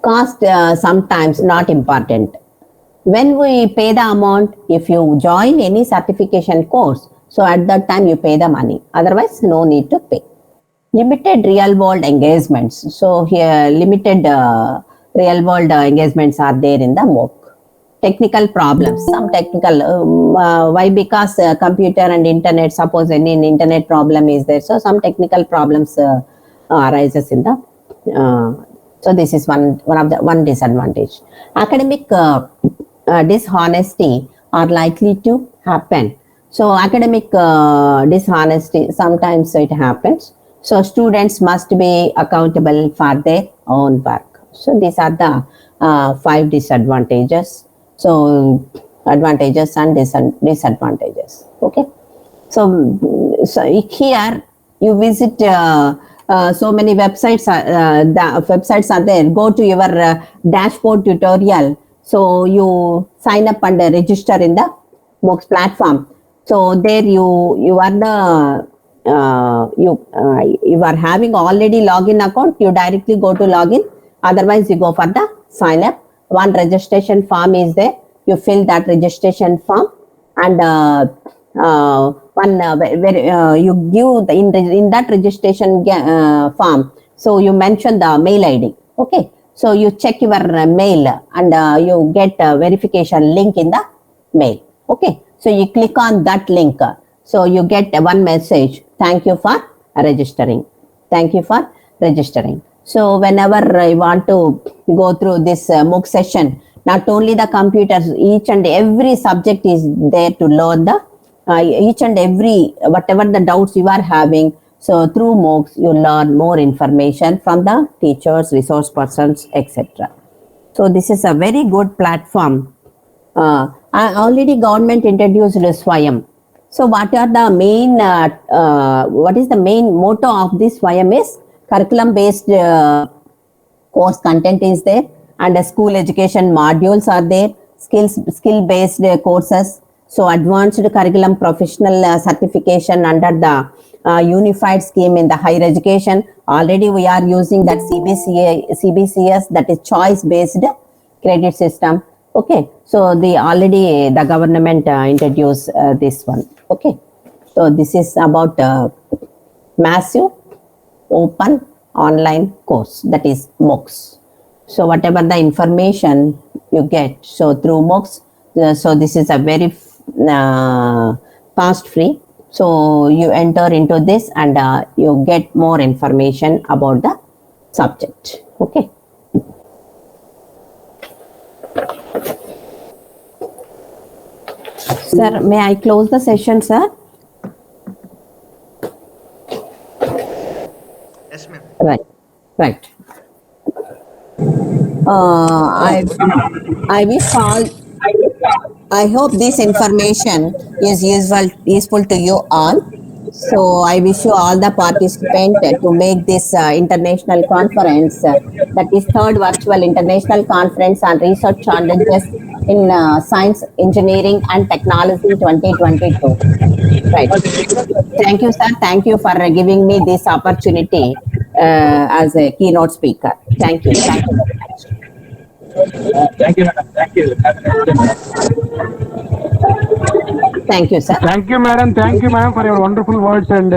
cost, sometimes not important. When we pay the amount, if you join any certification course, so at that time you pay the money. Otherwise, no need to pay. Limited real world engagements. So here, limited real world engagements are there in the MOOC. Technical problems, some technical, why? Because computer and internet, suppose any internet problem is there, so some technical problems arises in the so this is one of the one disadvantage. Academic dishonesty are likely to happen. So academic dishonesty, sometimes it happens. So students must be accountable for their own work. So these are the 5 disadvantages. So advantages and disadvantages. Okay. So here you visit so many websites. The websites are there. Go to your dashboard tutorial. So you sign up and register in the MOOCs platform. So there you are the you are having already login account. You directly go to login. Otherwise, you go for the sign up. One registration form is there. You fill that registration form and one where you give the in that registration form. So you mention the mail ID. Okay. So you check your mail and you get a verification link in the mail. Okay. So you click on that link. So you get one message. Thank you for registering. Thank you for registering. So whenever I want to go through this MOOC session, not only the computers, each and every subject is there to learn the each and every whatever the doubts you are having. So through MOOCs, you learn more information from the teachers, resource persons, etc. So this is a very good platform. Already government introduced Swayam. So what are the main, what is the main motto of this Swayam is curriculum based course content is there, and school education modules are there, skill based courses. So advanced curriculum professional certification under the unified scheme in the higher education. Already we are using that CBCS, that is choice based credit system. Okay, so the government introduced this one. Okay, so this is about massive open online course, that is MOOCs. So whatever the information you get, so through MOOCs, so this is a very fast free. So you enter into this and you get more information about the subject. Okay. Sir, may I close the session, sir? Yes, ma'am. Right, right. I wish all. I hope this information is useful to you all. So I wish you all the participants to make this international conference, that is third virtual international conference on research challenges in science, engineering, and technology 2022. Right. Thank you, sir. Thank you for giving me this opportunity as a keynote speaker. Thank you. Thank you very much. Thank you, madam. Thank you. Have a nice day, madam. Thank you, sir. Thank you, madam. Thank you, madam, for your wonderful words and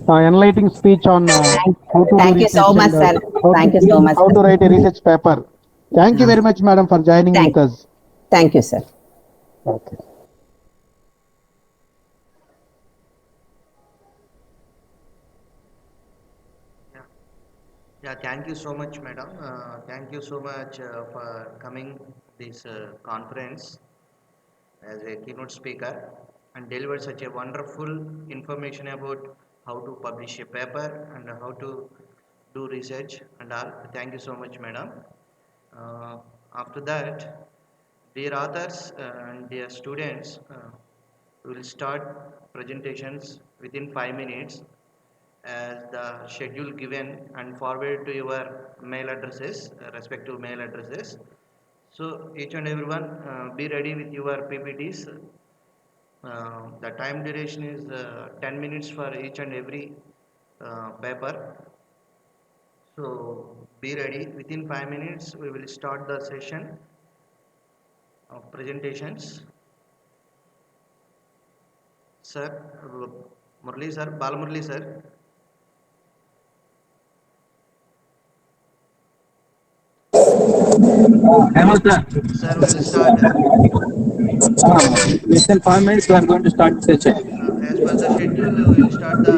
enlightening speech on how to do Thank you so research much, and sir. Thank you so much, how sir. to write a research paper. Thank you very much, madam, for joining Thank, with us. thank you, sir. Okay. Yeah. Yeah, thank you so much, madam. Thank you so much for coming this conference as a keynote speaker and delivered such a wonderful information about how to publish a paper and how to do research and all. Thank you so much, madam. Uh, After that, dear authors and dear students, we will start presentations within 5 minutes as the schedule given and forward to your mail addresses, respective mail addresses. So each and everyone be ready with your PPTs. The time duration is 10 minutes for each and every paper. So be ready. Within 5 minutes, we will start the session of presentations. Sir, Murli sir, Balamurli sir. Hello, sir. Sir, we will start. Within 5 minutes, we are going to start the session. As per the schedule, we will start the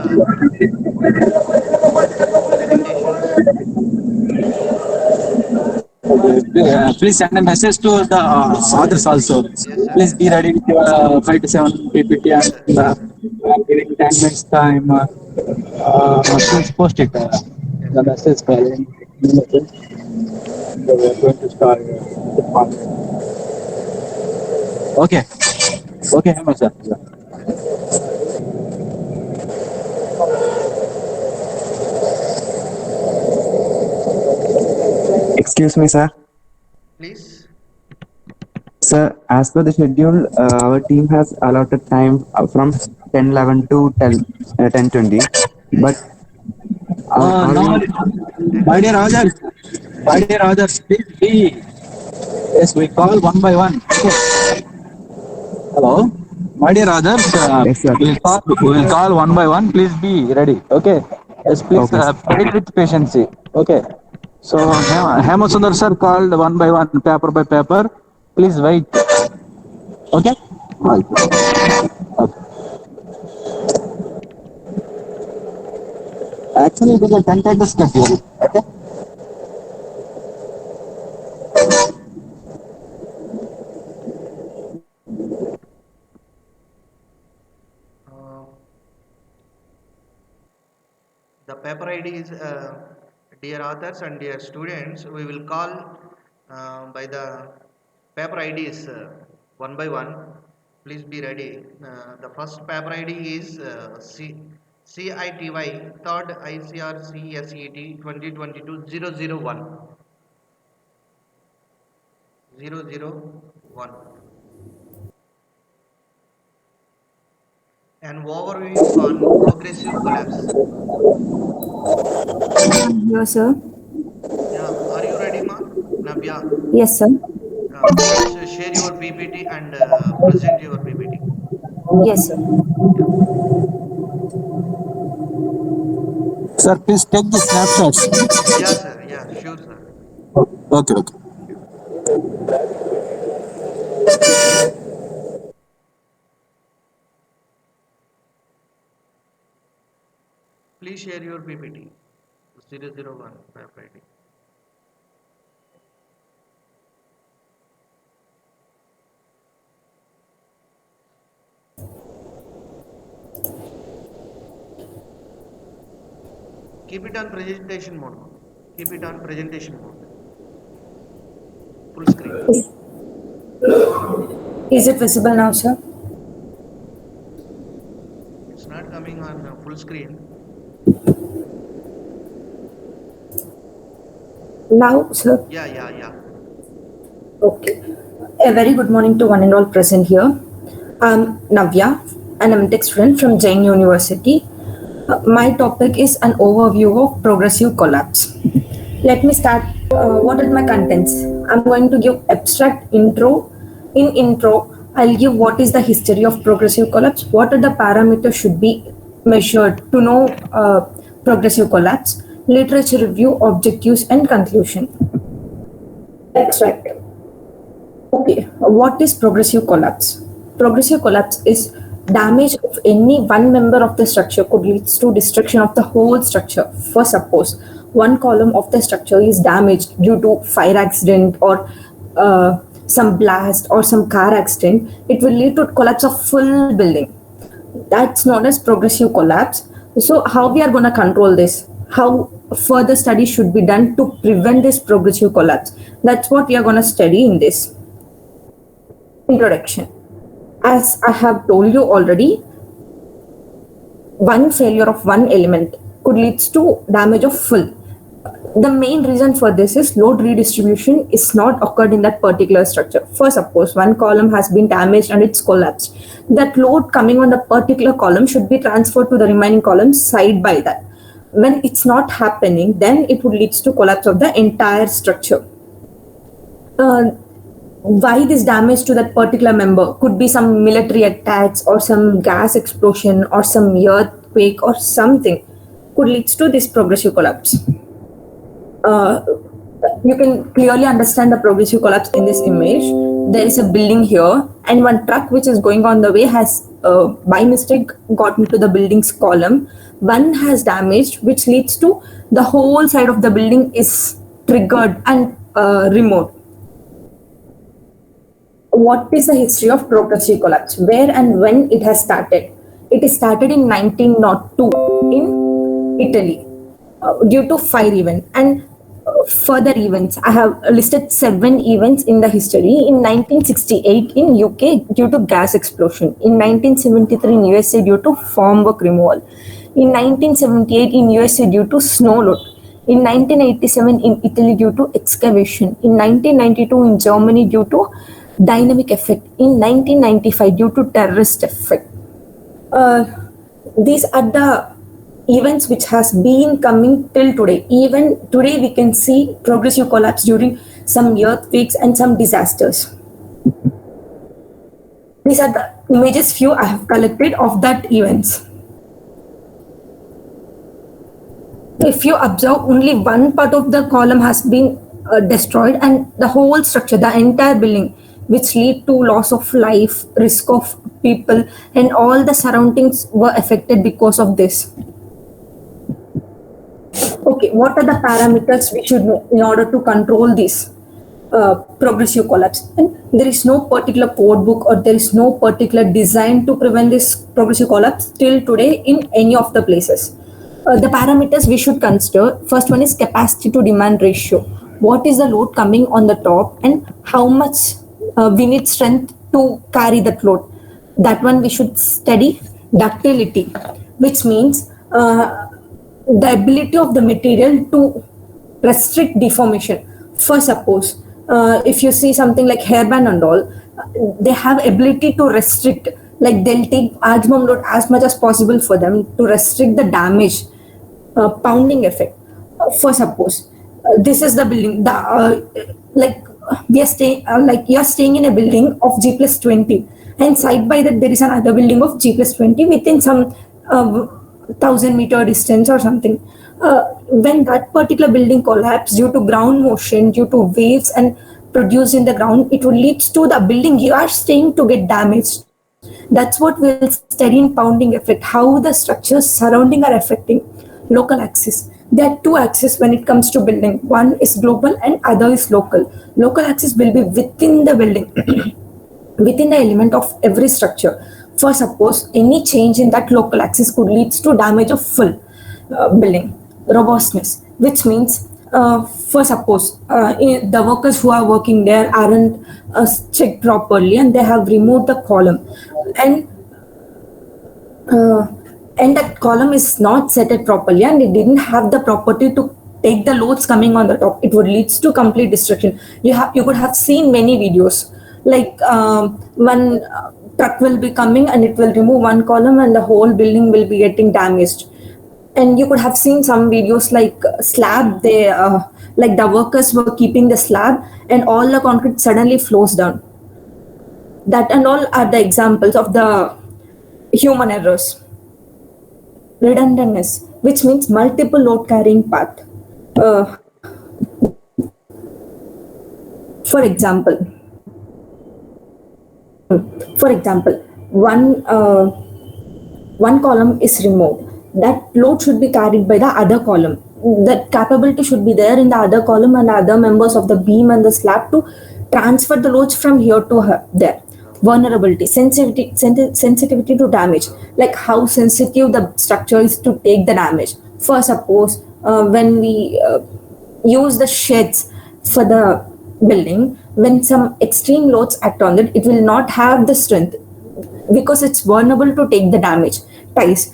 presentations. Please send a message to the others also. Yes, sir. Please be Yes. ready with your 5 to 7 PPT Yes, sir. and Yes, sir. giving 10 minutes time. Please post it. Yes, The sir. message file. So we are going to start the part. Okay. Okay, Hema sir. Yes, sir. Excuse me, sir. Please. Sir, as per the schedule, our team has allotted time from 10:11 to 10:20. Yeah, But yeah. are Now, we? my dear Roger, please be. Yes, we call one by one. Okay. Hello, my dear others, Yes, sir. we'll call one by one. Please be ready. Okay. Yes, please Okay, sir. wait with patience. Okay. So Hemasundar sir called one by one, paper by paper. Please wait. Okay. Right. Okay. Actually, it is a tentative schedule. Okay. Uh, the paper ID is dear authors and dear students. We will call by the paper IDs one by one. Please be ready. The first paper ID is CITY, third ICRCSET 2022-001. 001. An overview on progressive collapse. Yes, sir. Yeah, are you ready, ma? Navya, Yes, sir. please share your PPT and present your PPT. Yes, sir. Yeah. Sir, please take the snapshots. Yeah, sir. Yeah, sure, sir. Okay. Okay. Sure. Please share your PPT. 001 paper ID. Keep it on presentation mode. Keep it on presentation mode. Full screen. Is, is it visible now, sir? It's not coming on full screen. Now, sir? Yeah, yeah, yeah. Okay. A very good morning to one and all present here. I'm Navya, and I'm a tech student from Jain University. My topic is an overview of progressive collapse. Let me start. What are my contents? I'm going to give abstract intro. In intro, I'll give what is the history of progressive collapse, what are the parameters should be measured to know progressive collapse, literature review, objectives, and conclusion. Extract. Okay, what is progressive collapse? Progressive collapse is damage of any one member of the structure could lead to destruction of the whole structure. For suppose one column of the structure is damaged due to fire accident or some blast or some car accident, it will lead to collapse of full building. That's known as progressive collapse. So how we are going to control this? How further studies should be done to prevent this progressive collapse? That's what we are going to study in this introduction. As I have told you already, one failure of one element could lead to damage of full. The main reason for this is load redistribution is not occurred in that particular structure. For suppose one column has been damaged and it's collapsed, that load coming on the particular column should be transferred to the remaining columns side by that. When it's not happening, then it would lead to collapse of the entire structure. Why this damage to that particular member could be some military attacks or some gas explosion or some earthquake or something could lead to this progressive collapse. You can clearly understand the progressive collapse in this image. There is a building here, and one truck which is going on the way has by mistake got into the building's column. One has damaged, which leads to the whole side of the building is triggered and removed. What is the history of progressive collapse? Where and when it has started? It is started in 1902 in Italy due to fire event and further events. I have listed 7 events in the history. In 1968 in UK due to gas explosion. In 1973 in USA due to formwork removal. In 1978 in USA due to snow load. In 1987 in Italy due to excavation. In 1992 in Germany due to dynamic effect. In 1995 due to terrorist effect. These are the events which has been coming till today. Even today we can see progressive collapse during some earthquakes and some disasters. These are the images few I have collected of that events. If you observe, only one part of the column has been destroyed and the whole structure, the entire building, which lead to loss of life, risk of people, and all the surroundings were affected because of this. Okay, what are the parameters we should know in order to control this progressive collapse? And there is no particular code book or there is no particular design to prevent this progressive collapse till today in any of the places. The parameters we should consider, first one is capacity to demand ratio. What is the load coming on the top and how much we need strength to carry that load. That one we should study. Ductility, which means the ability of the material to restrict deformation. For suppose, if you see something like hairband and all, they have ability to restrict, like they'll take maximum load as much as possible for them to restrict the damage, pounding effect. For suppose, this is the building, like we are staying, like you are staying in a building of G plus 20 and side by that there is another building of G plus 20 within some 1,000-meter distance or something. When that particular building collapse due to ground motion, due to waves and produced in the ground, it will lead to the building you are staying to get damaged. That's what we'll study in pounding effect, how the structures surrounding are affecting. Local axis. There are 2 axes when it comes to building. One is global and other is local. Local axis will be within the building, within the element of every structure. For suppose, any change in that local axis could lead to damage of full building. Robustness, which means, for suppose, the workers who are working there aren't checked properly and they have removed the column. And that column is not set it properly and it didn't have the property to take the loads coming on the top. It would lead to complete destruction. You could have seen many videos like one truck will be coming and it will remove one column and the whole building will be getting damaged. And you could have seen some videos like slab, they like the workers were keeping the slab and all the concrete suddenly flows down. That and all are the examples of the human errors. Redundantness, which means multiple load carrying path. For example, one column is removed. That load should be carried by the other column. That capability should be there in the other column and other members of the beam and the slab to transfer the loads from here to there. vulnerability, sensitivity to damage, like how sensitive the structure is to take the damage. For suppose when we use the sheds for the building, when some extreme loads act on it, it will not have the strength because it's vulnerable to take the damage. Ties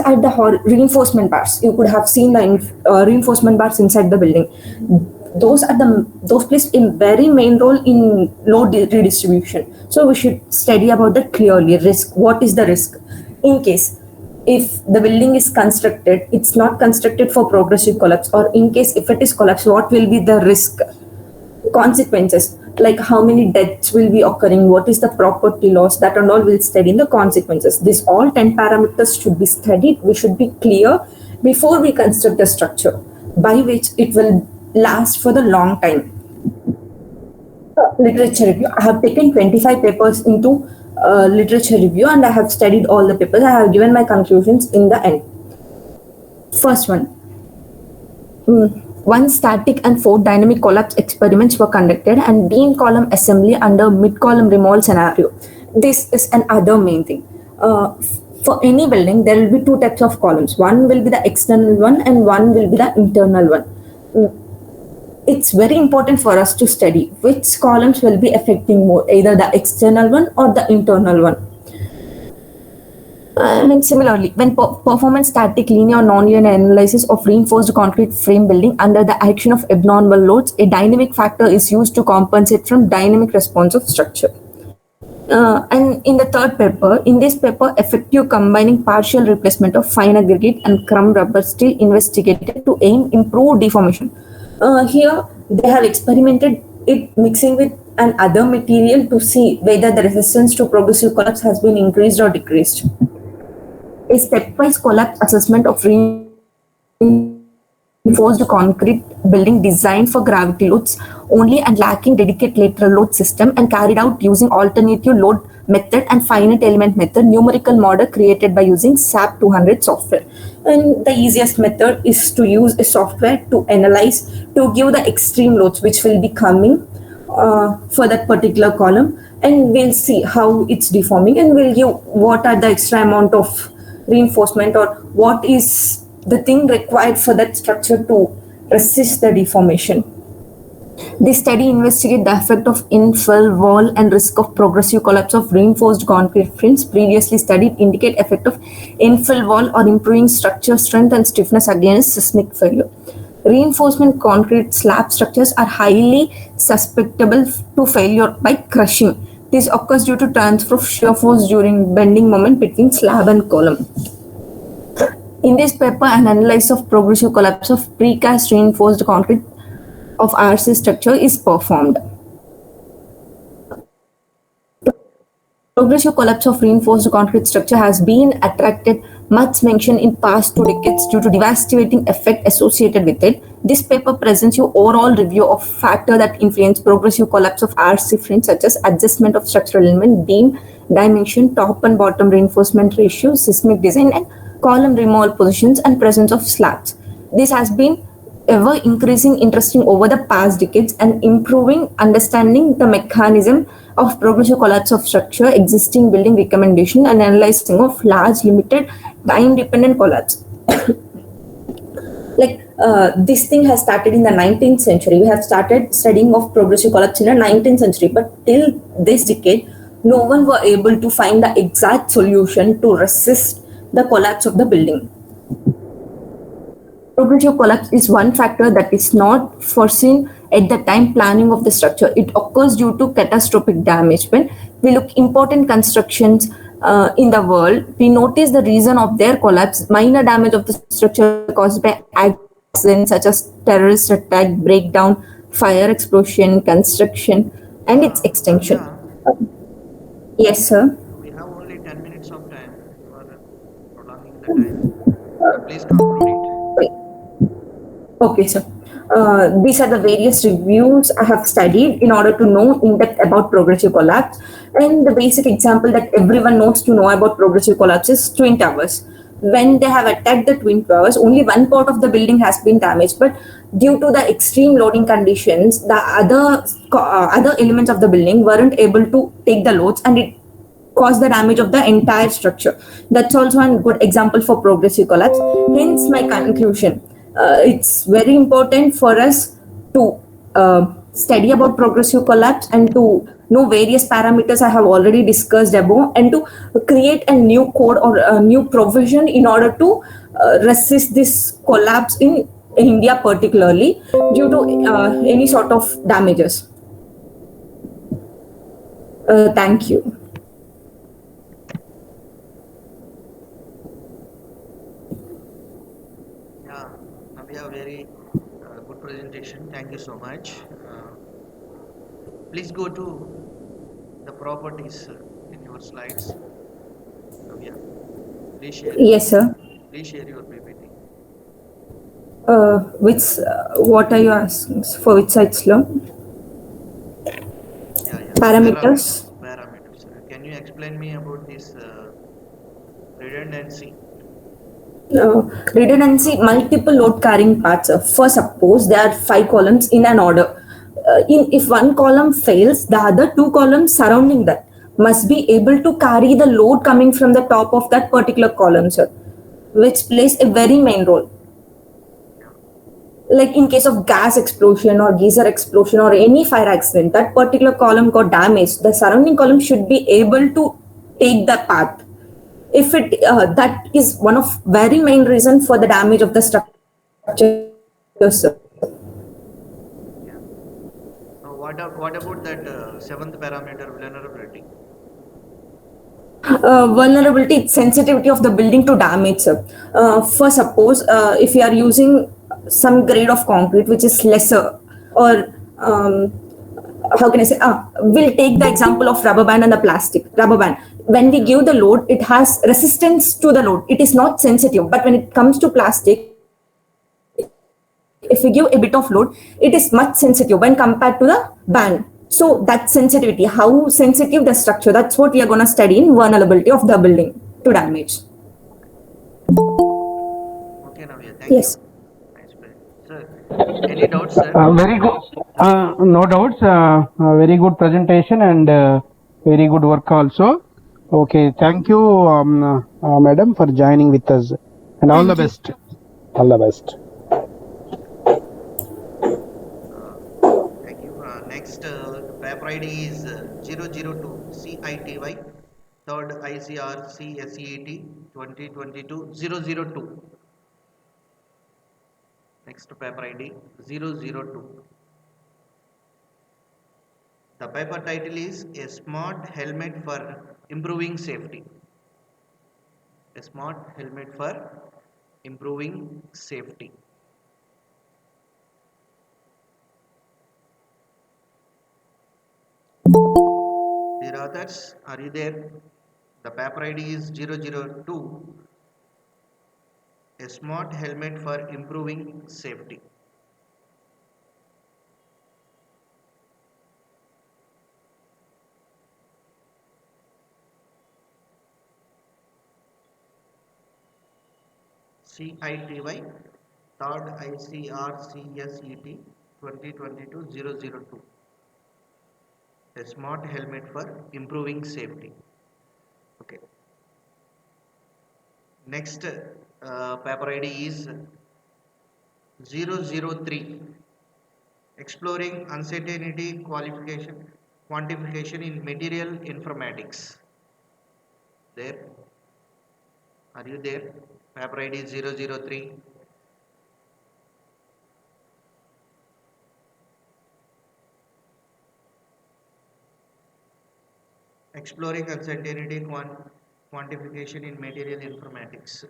are the reinforcement bars. You could have seen the reinforcement bars inside the building. Those plays a very main role in load redistribution. So we should study about that clearly. Risk. What is the risk? In case if the building is constructed, it's not constructed for progressive collapse, or in case if it is collapsed, what will be the risk? Consequences, like how many deaths will be occurring, what is the property loss, that and all will study in the consequences. These all 10 parameters should be studied. We should be clear before we construct the structure, by which it will last for the long time. Literature review. I have taken 25 papers into literature review, and I have studied all the papers. I have given my conclusions in the end. First one. One static and 4 dynamic collapse experiments were conducted and beam column assembly under mid-column removal scenario. This is another main thing. For any building, there will be 2 types of columns. One will be the external one and one will be the internal one. It's very important for us to study which columns will be affecting more, either the external one or the internal one. And similarly, when performing static linear or non-linear analysis of reinforced concrete frame building under the action of abnormal loads, a dynamic factor is used to compensate from dynamic response of structure. And in the third paper, in this paper, effective combining partial replacement of fine aggregate and crumb rubber steel investigated to aim improve deformation. Here, they have experimented it mixing with an other material to see whether the resistance to progressive collapse has been increased or decreased. A stepwise collapse assessment of reinforced concrete building designed for gravity loads only and lacking dedicated lateral load system and carried out using alternative load method and finite element method numerical model created by using SAP 200 software. And the easiest method is to use a software to analyze, to give the extreme loads which will be coming for that particular column, and we'll see how it's deforming, and we'll give what are the extra amount of reinforcement or what is the thing required for that structure to resist the deformation. This study investigated the effect of infill wall and risk of progressive collapse of reinforced concrete frames. Previously studied indicate effect of infill wall or improving structure strength and stiffness against seismic failure. Reinforcement concrete slab structures are highly susceptible to failure by crushing. This occurs due to transfer of shear force during bending moment between slab and column. In this paper, an analysis of progressive collapse of precast reinforced concrete of RC structure is performed. Progressive collapse of reinforced concrete structure has been attracted much mention in past 2 decades due to devastating effect associated with it. This paper presents you overall review of factors that influence progressive collapse of RC frames such as adjustment of structural element, beam dimension, top and bottom reinforcement ratio, seismic design, and column removal positions and presence of slabs. This has been ever increasing interesting over the past decades and improving understanding the mechanism of progressive collapse of structure, existing building recommendation, and analyzing of large limited time dependent collapse. This thing has started in the 19th century. We have started studying of progressive collapse in the 19th century, but till this decade, no one were able to find the exact solution to resist the collapse of the building. Progressive collapse is one factor that is not foreseen at the time planning of the structure. It occurs due to catastrophic damage. When we look important constructions in the world, we notice the reason of their collapse, minor damage of the structure caused by accidents such as terrorist attack, breakdown, fire explosion, construction, and its extinction. Yes, sir. We have only 10 minutes of time. You are prolonging the time. Please conclude it. Okay, sir. These are the various reviews I have studied in order to know in depth about progressive collapse. And the basic example that everyone knows to know about progressive collapse is Twin Towers. When they have attacked the Twin Towers, only one part of the building has been damaged, but due to the extreme loading conditions, the other elements of the building weren't able to take the loads, and it caused the damage of the entire structure. That's also a good example for progressive collapse. Hence, my conclusion: it's very important for us to study about progressive collapse and to know various parameters I have already discussed above, and to create a new code or a new provision in order to resist this collapse in India, particularly due to any sort of damages. Thank you. Yeah, Navya, very good presentation. Thank you so much. Please go to the properties in your slides. Navya, please share your Yes, sir. please share your PPT. What are you asking for? Which sites law? Yeah, yeah. Parameters? Parameters. Can you explain me about this redundancy? Redundancy, multiple load carrying parts. For suppose there are 5 columns in an order. If one column fails, the other 2 columns surrounding that must be able to carry the load coming from the top of that particular column, sir, which plays a very main role. Like in case of gas explosion or geyser explosion or any fire accident, that particular column got damaged, the surrounding column should be able to take the path. If it That is one of very main reason for the damage of the structure, sir. Yeah. What about that seventh parameter, vulnerability? Vulnerability, sensitivity of the building to damage, sir. For suppose if you are using some grade of concrete which is lesser, or how can I say, we'll take the example of rubber band and the plastic rubber band. When we give the load, it has resistance to the load, it is not sensitive. But when it comes to plastic, if we give a bit of load, it is much sensitive when compared to the band. So that sensitivity, how sensitive the structure, that's what we are going to study in vulnerability of the building to damage. Okay, Navya, thank you. Yes. Nice play. Sir, any doubts, sir? Very good. No doubts. Very good presentation and very good work also. Okay, thank you, madam, for joining with us, and all the Thank you. best. All the best. Thank you. Next, paper ID is 002 CITY, third ICRCSET 2022-002. Next paper ID 002. The paper title is A Smart Helmet for Improving Safety. A smart helmet for improving safety. Dear authors, are you there? The paper ID is 002. A smart helmet for improving safety. CITY, third ICRCSET 2022-002. A smart helmet for improving safety. Okay. Next paper ID is 003. Exploring uncertainty quantification in material informatics. There. Are you there? Paper ID 003. Exploring uncertainty quantification in material informatics.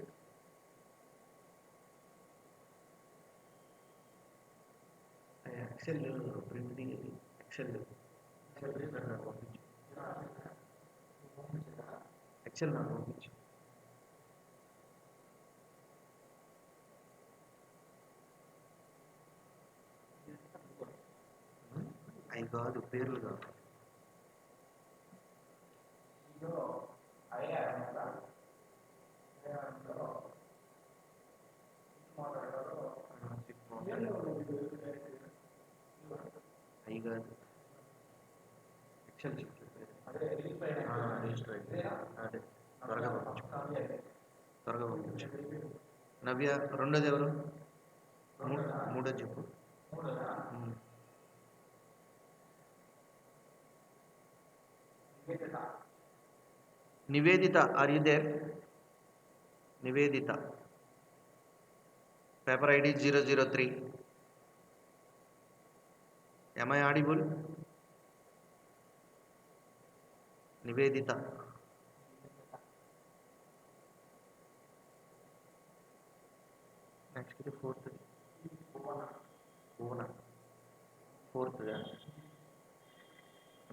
Excel printing Excel Excel నాకు పంపించు. అవి కాదు పేర్లు కాదు. XL register అయింది అదే త్వరగా పంపించు నవ్య రెండోది ఎవరు మూడోది చెప్పు Nivedita are you there Nivedita paper ID 003 am I audible Nivedita next fourth fourth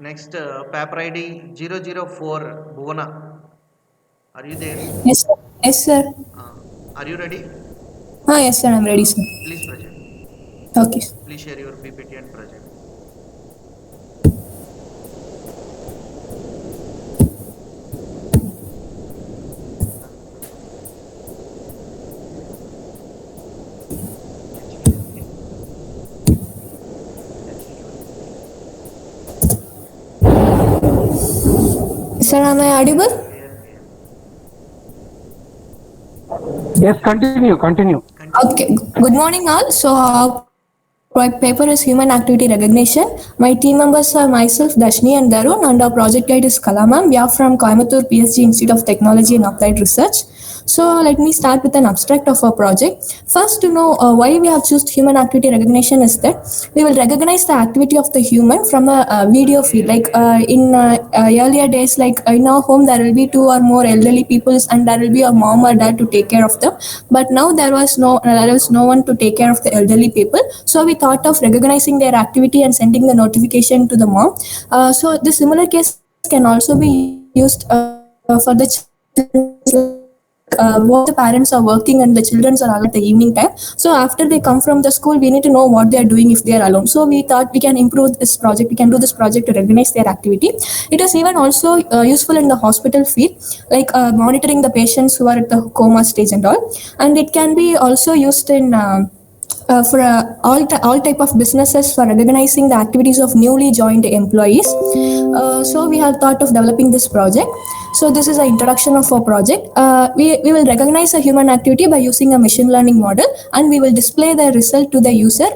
next paper ID 004 Bhuvana are you there Yes, sir. Yes, sir. Are you ready Yes, sir. I'm ready, sir. Please present Okay. Please share your PPT and present Sir, am I audible? Yes, continue. Okay. Good morning, all. So, our paper is Human Activity Recognition. My team members are myself, Dashni and Darun, and our project guide is Kalamam. We are from Coimbatore PSG Institute of Technology and Applied Research. So, let me start with an abstract of our project. First, to know why we have chosen human activity recognition is that we will recognize the activity of the human from a video feed. Like in earlier days, like in our home, there will be two or more elderly peoples, and there will be a mom or dad to take care of them. But now there was no one to take care of the elderly people. So we thought of recognizing their activity and sending the notification to the mom. So the similar case can also be used for the children. Both the parents are working and the children are alone at the evening time. So after they come from the school, we need to know what they are doing if they are alone. So we thought we can improve this project. We can do this project to recognize their activity. It is even also useful in the hospital field, like monitoring the patients who are at the coma stage and all. And it can be also used in for all type of businesses for recognizing the activities of newly joined employees. So we have thought of developing this project. So this is an introduction of our project. We will recognize a human activity by using a machine learning model, and we will display the result to the user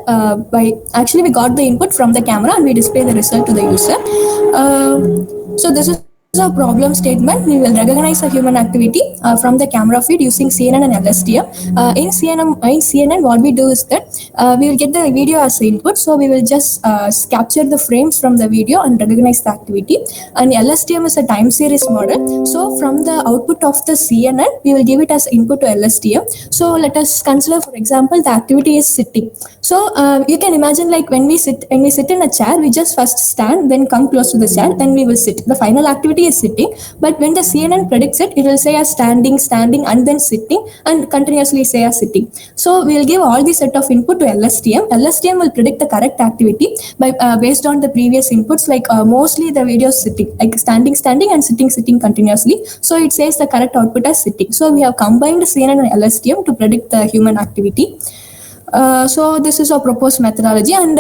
by actually we got the input from the camera and we display the result to the user. So this is a problem statement. We will recognize a human activity from the camera feed using CNN and LSTM. In CNN, what we do is that we will get the video as input. So we will just capture the frames from the video and recognize the activity. And LSTM is a time series model. So from the output of the CNN, we will give it as input to LSTM. So let us consider, for example, the activity is sitting. So you can imagine, like when we sit in a chair, we just first stand, then come close to the chair, then we will sit. The final activity is sitting, but when the CNN predicts it, it will say as standing, and then sitting, and continuously say as sitting. So we will give all the set of input to LSTM. LSTM will predict the correct activity by based on the previous inputs. Like mostly the video is sitting, like standing, and sitting continuously. So it says the correct output as sitting. So we have combined CNN and LSTM to predict the human activity. So this is our proposed methodology, and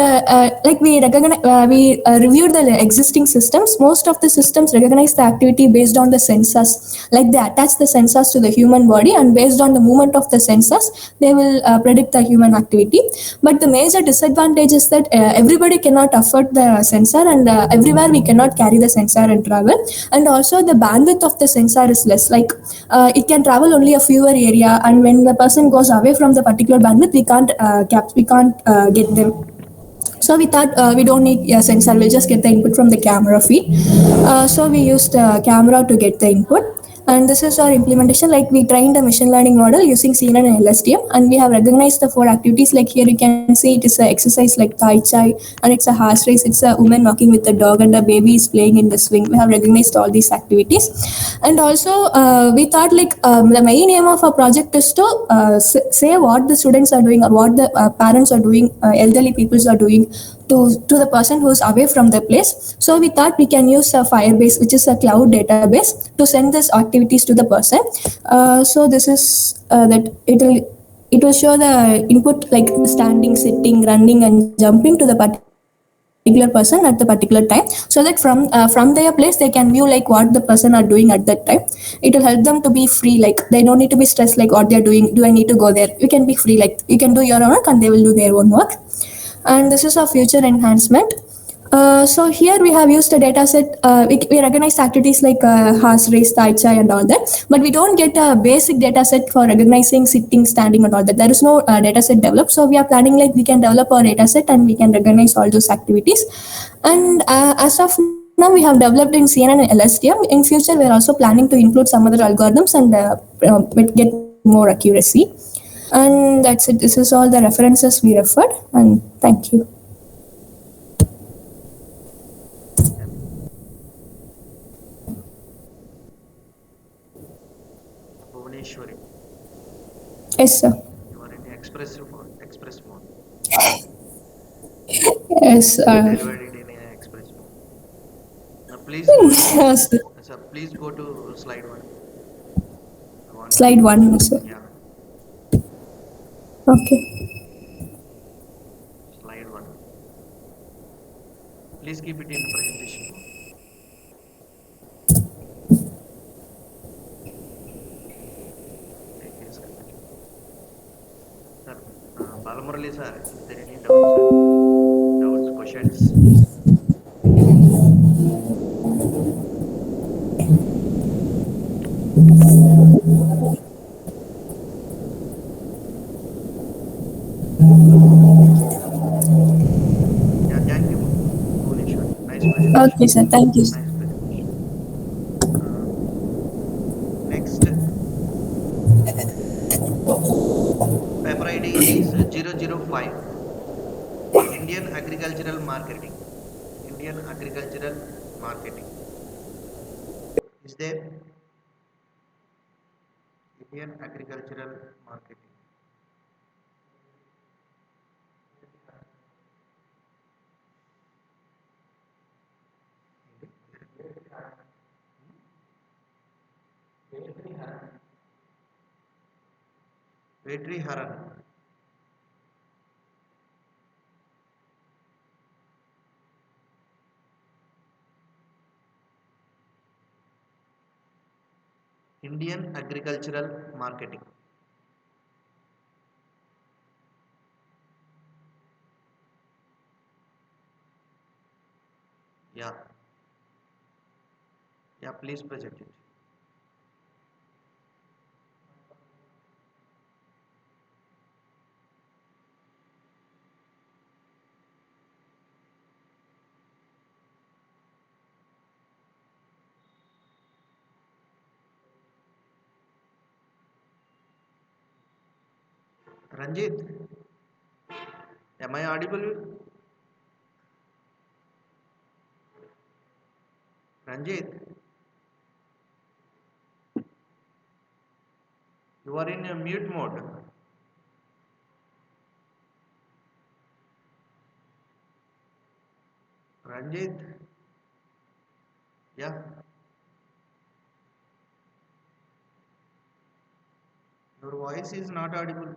like we reviewed the existing systems. Most of the systems recognize the activity based on the sensors, like they attach the sensors to the human body, and based on the movement of the sensors, they will predict the human activity. But the major disadvantage is that everybody cannot afford the sensor, and everywhere we cannot carry the sensor and travel. And also the bandwidth of the sensor is less. Like it can travel only a fewer area, and when the person goes away from the particular bandwidth, we can't get them. So we thought we don't need a sensor, we'll just get the input from the camera feed. So we used camera to get the input. And this is our implementation. Like we trained a machine learning model using CNN and LSTM, and we have recognized the 4 activities. Like here you can see it is an exercise like Tai Chi, and it's a horse race, it's a woman walking with a dog, and a baby is playing in the swing. We have recognized all these activities. And also we thought like the main aim of our project is to say what the students are doing, or what the parents are doing, elderly peoples are doing to the person who is away from the place. So we thought we can use a Firebase, which is a cloud database, to send this activities to the person. So this is that it will show the input like standing, sitting, running, and jumping to the particular particular person at the particular time, so that from their place they can view like what the person are doing at that time. It will help them to be free, like they don't need to be stressed like what they're doing, do I need to go there. You can be free, like you can do your own work and they will do their own work. And this is a future enhancement. So here we have used a data set. We recognize activities like horse race, tai chi, and all that, but we don't get a basic data set for recognizing sitting, standing, and all that. There is no data set developed. So we are planning like we can develop a data set and we can recognize all those activities. And as of now, we have developed in CNN and LSTM. In future, we are also planning to include some other algorithms and get more accuracy. And that's it. This is all the references we referred. And thank you. Bhuvaneshwari, Yes, sir. you are in express mode. Yes. You delivered it in an express mode. Now please go to Yes, sir. sir, please go to slide one. I want to Slide one, sir. yeah, Okay. slide one. Please keep it in presentation mode. Take a screenshot. Sir, Balamurali sir, is there any doubts, sir? Doubts, questions? Yeah, thank you, Bhuvaneshwari. Nice presentation. Okay, sir. Thank you. Nice presentation. Uh, Next, paper ID is 005. Indian Agricultural Marketing. Indian Agricultural Marketing. Is there Indian Agricultural Marketing? Vetri Haran. Indian Agricultural Marketing. Yeah, yeah, please present it. Ranjit, am I audible? Ranjit, you are in a mute mode. Ranjit, yeah, your voice is not audible.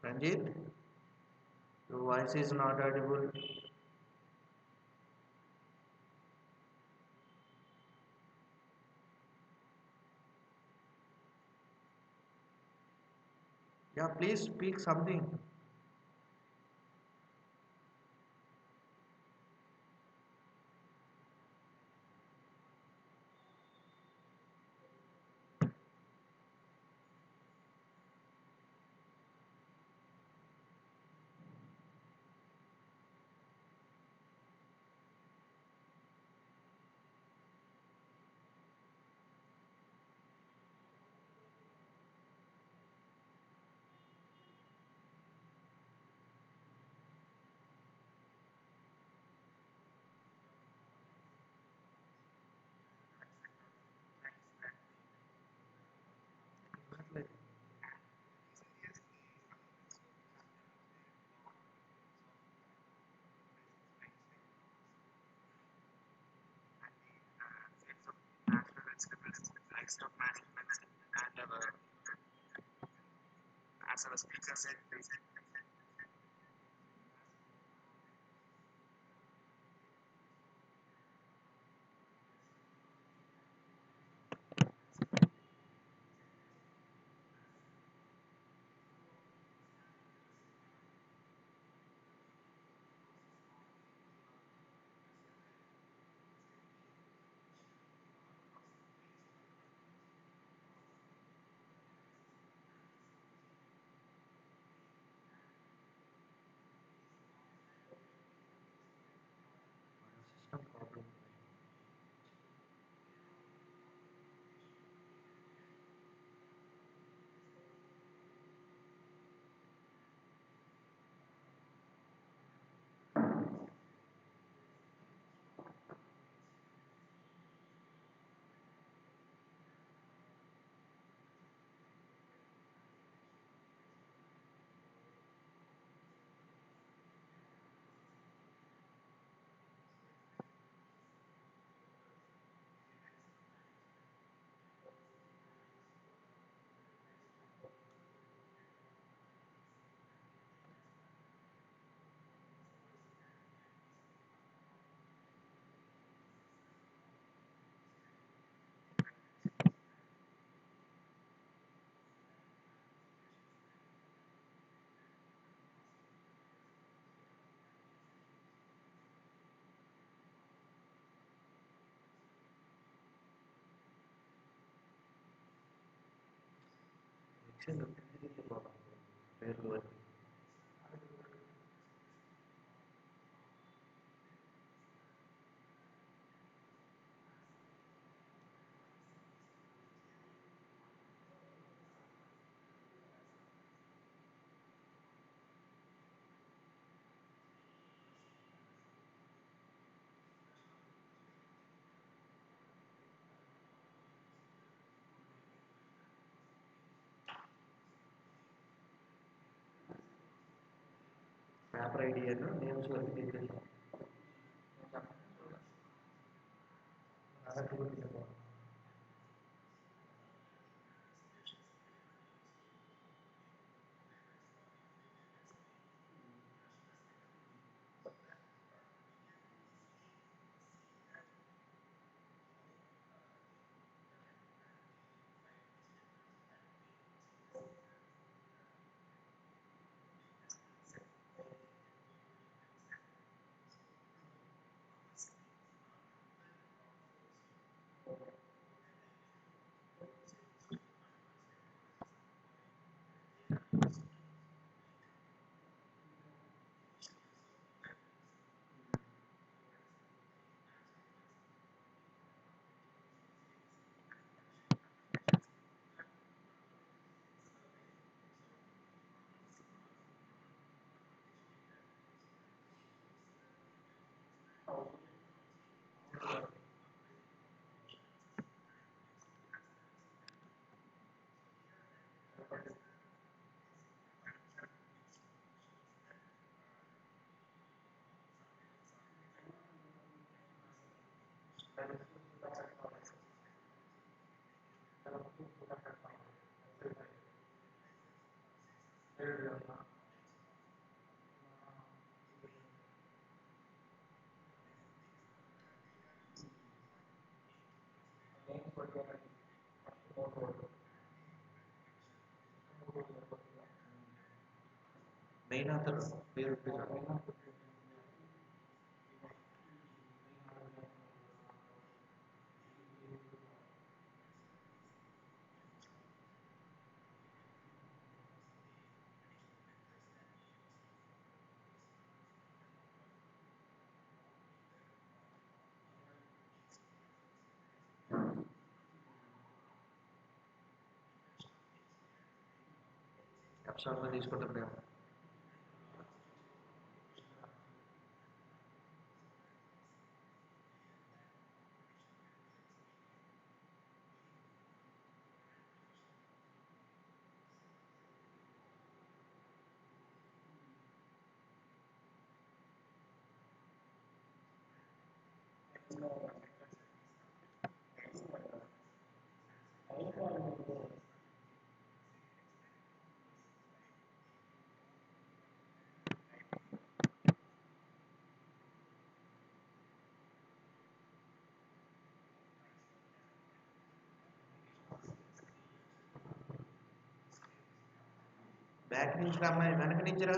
Ranjit, your voice is not audible. Yeah, please speak something. System problem. Excel పేర్లు అన్ని. Paper ID అను names వరకు తీసేసాం. Main author పేరు అప్సార్గా తీసుకుంటారు. Back నుంచి రా అమ్మాయి, వెనక నుంచి రా.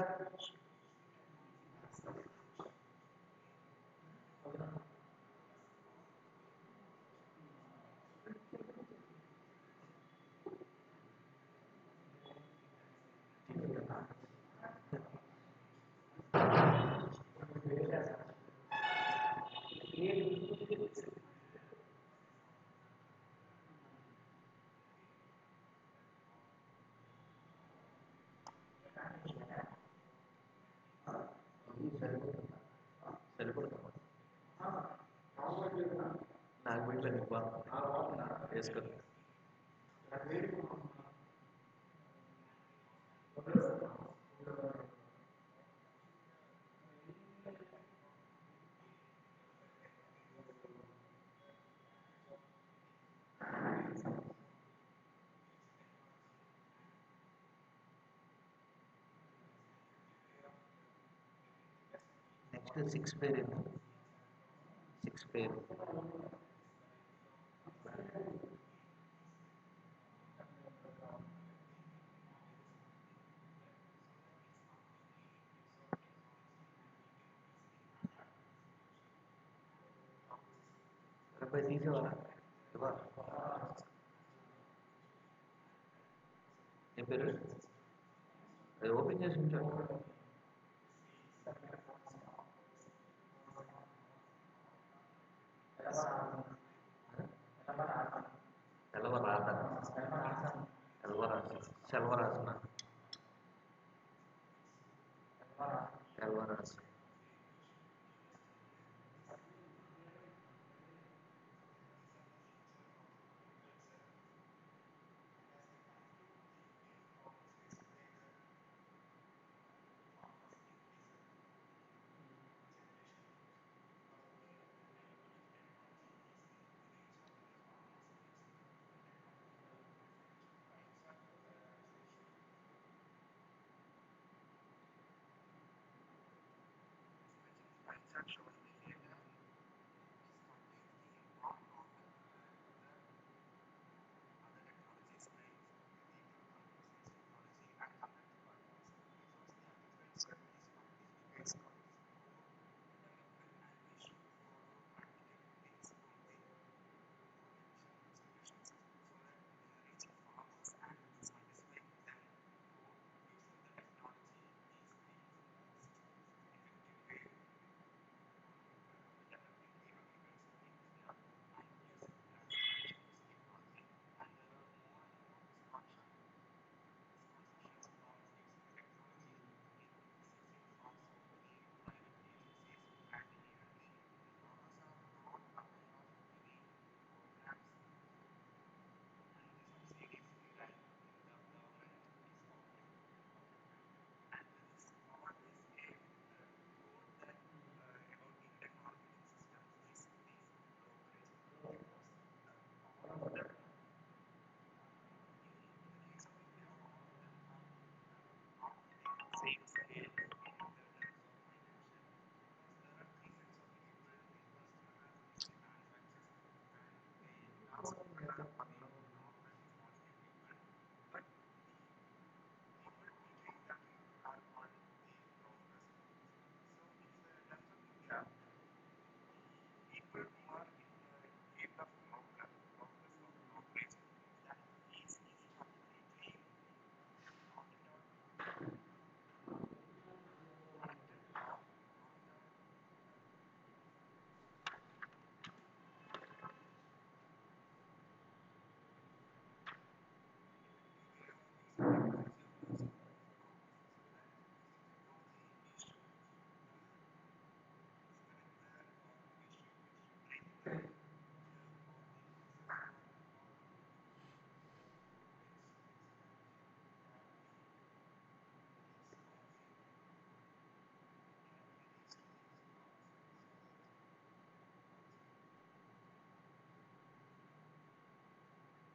సరిపడుతుంది. నాకు పోయి వేసుకో. నెక్స్ట్ 6 పేరు, 6 పేరు. రూపాయి తీసేవారా ఇవ్వ. నీ పేరు అది ఓపెన్ చేసి ఉంచాడు. సెలవరాత, సెల్వరాజు, సెల్వరాజునా, Selvaraju.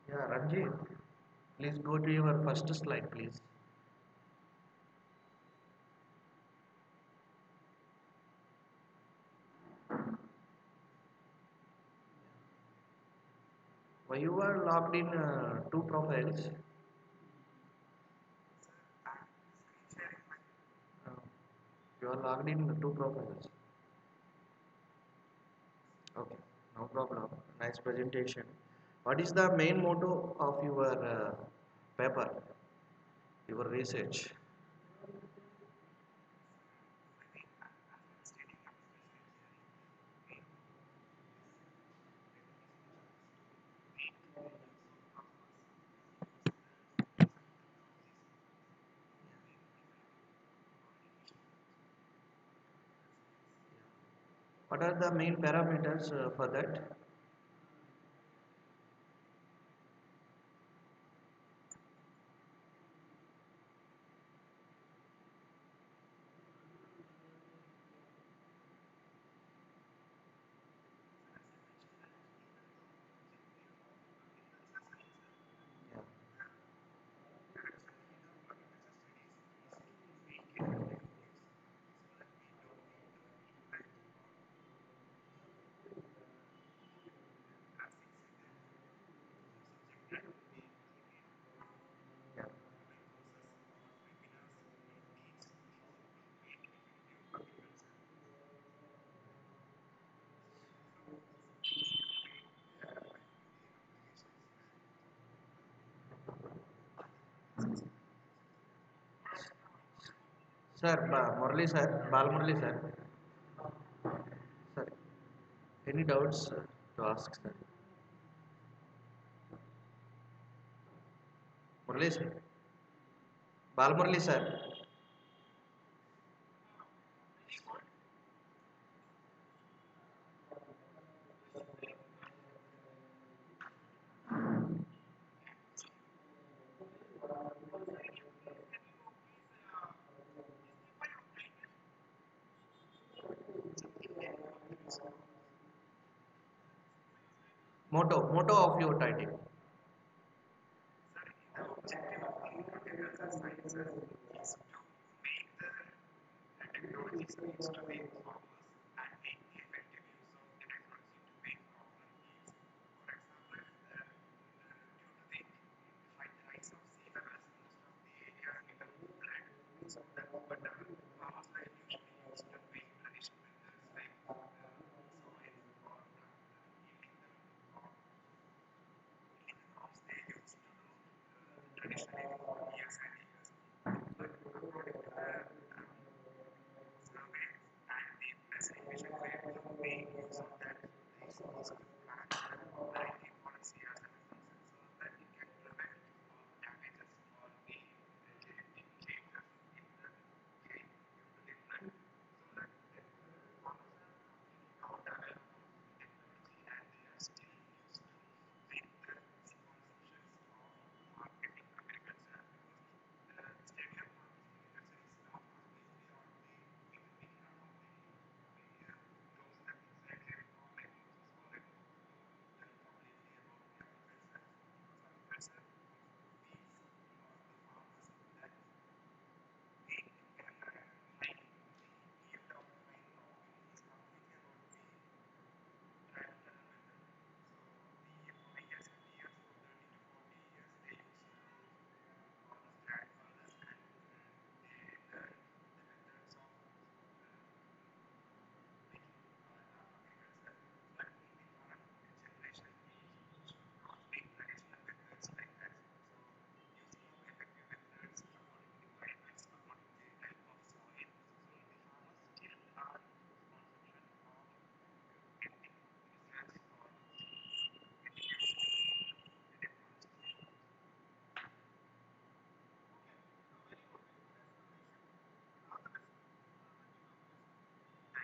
Yeah, Ranjit. Please go to your first slide, please. Why you are logged in two profiles? Uh, you are logged in two profiles. Okay, no problem. Nice presentation. What is the main motto of your paper, your research? What are the main parameters for that? Yeah. Yeah. Sir, Murali sir, Bal Murali sir, sir, any doubts to ask sir? Murali sir, Bal Murali sir. Motto of your title.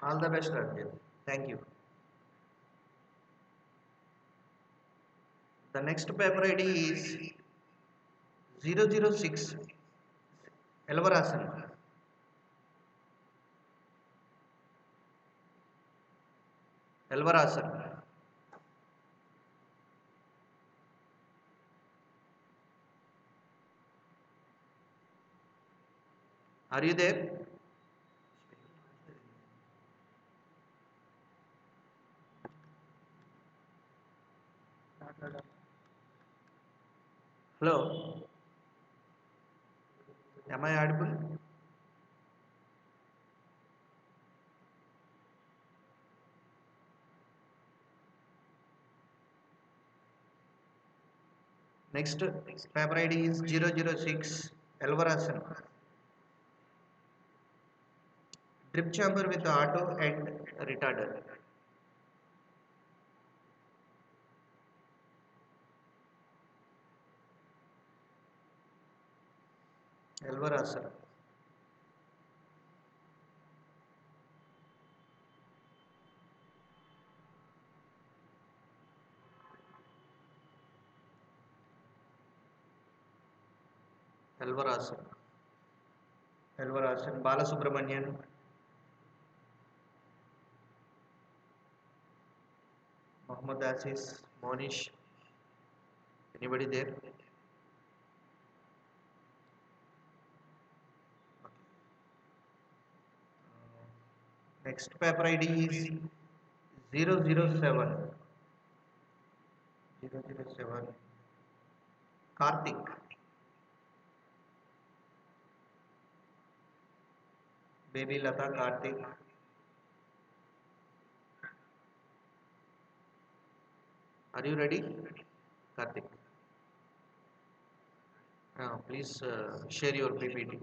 All the best, Ranjit. Thank you. The next paper ID is 006 Elvarasan. Elvarasan. Are you there? Hello? Am I audible? Next paper ID is 006 Elvarasan. Drip chamber with auto and retarder. Elvarasan. Elvarasan. Elvarasan. Balasubramanian. Mohammed Aziz. Monish. Anybody there? Next paper ID is 007. 007. Karthik. Baby Lata Karthik. Are you ready? Karthik. Please share your PPT.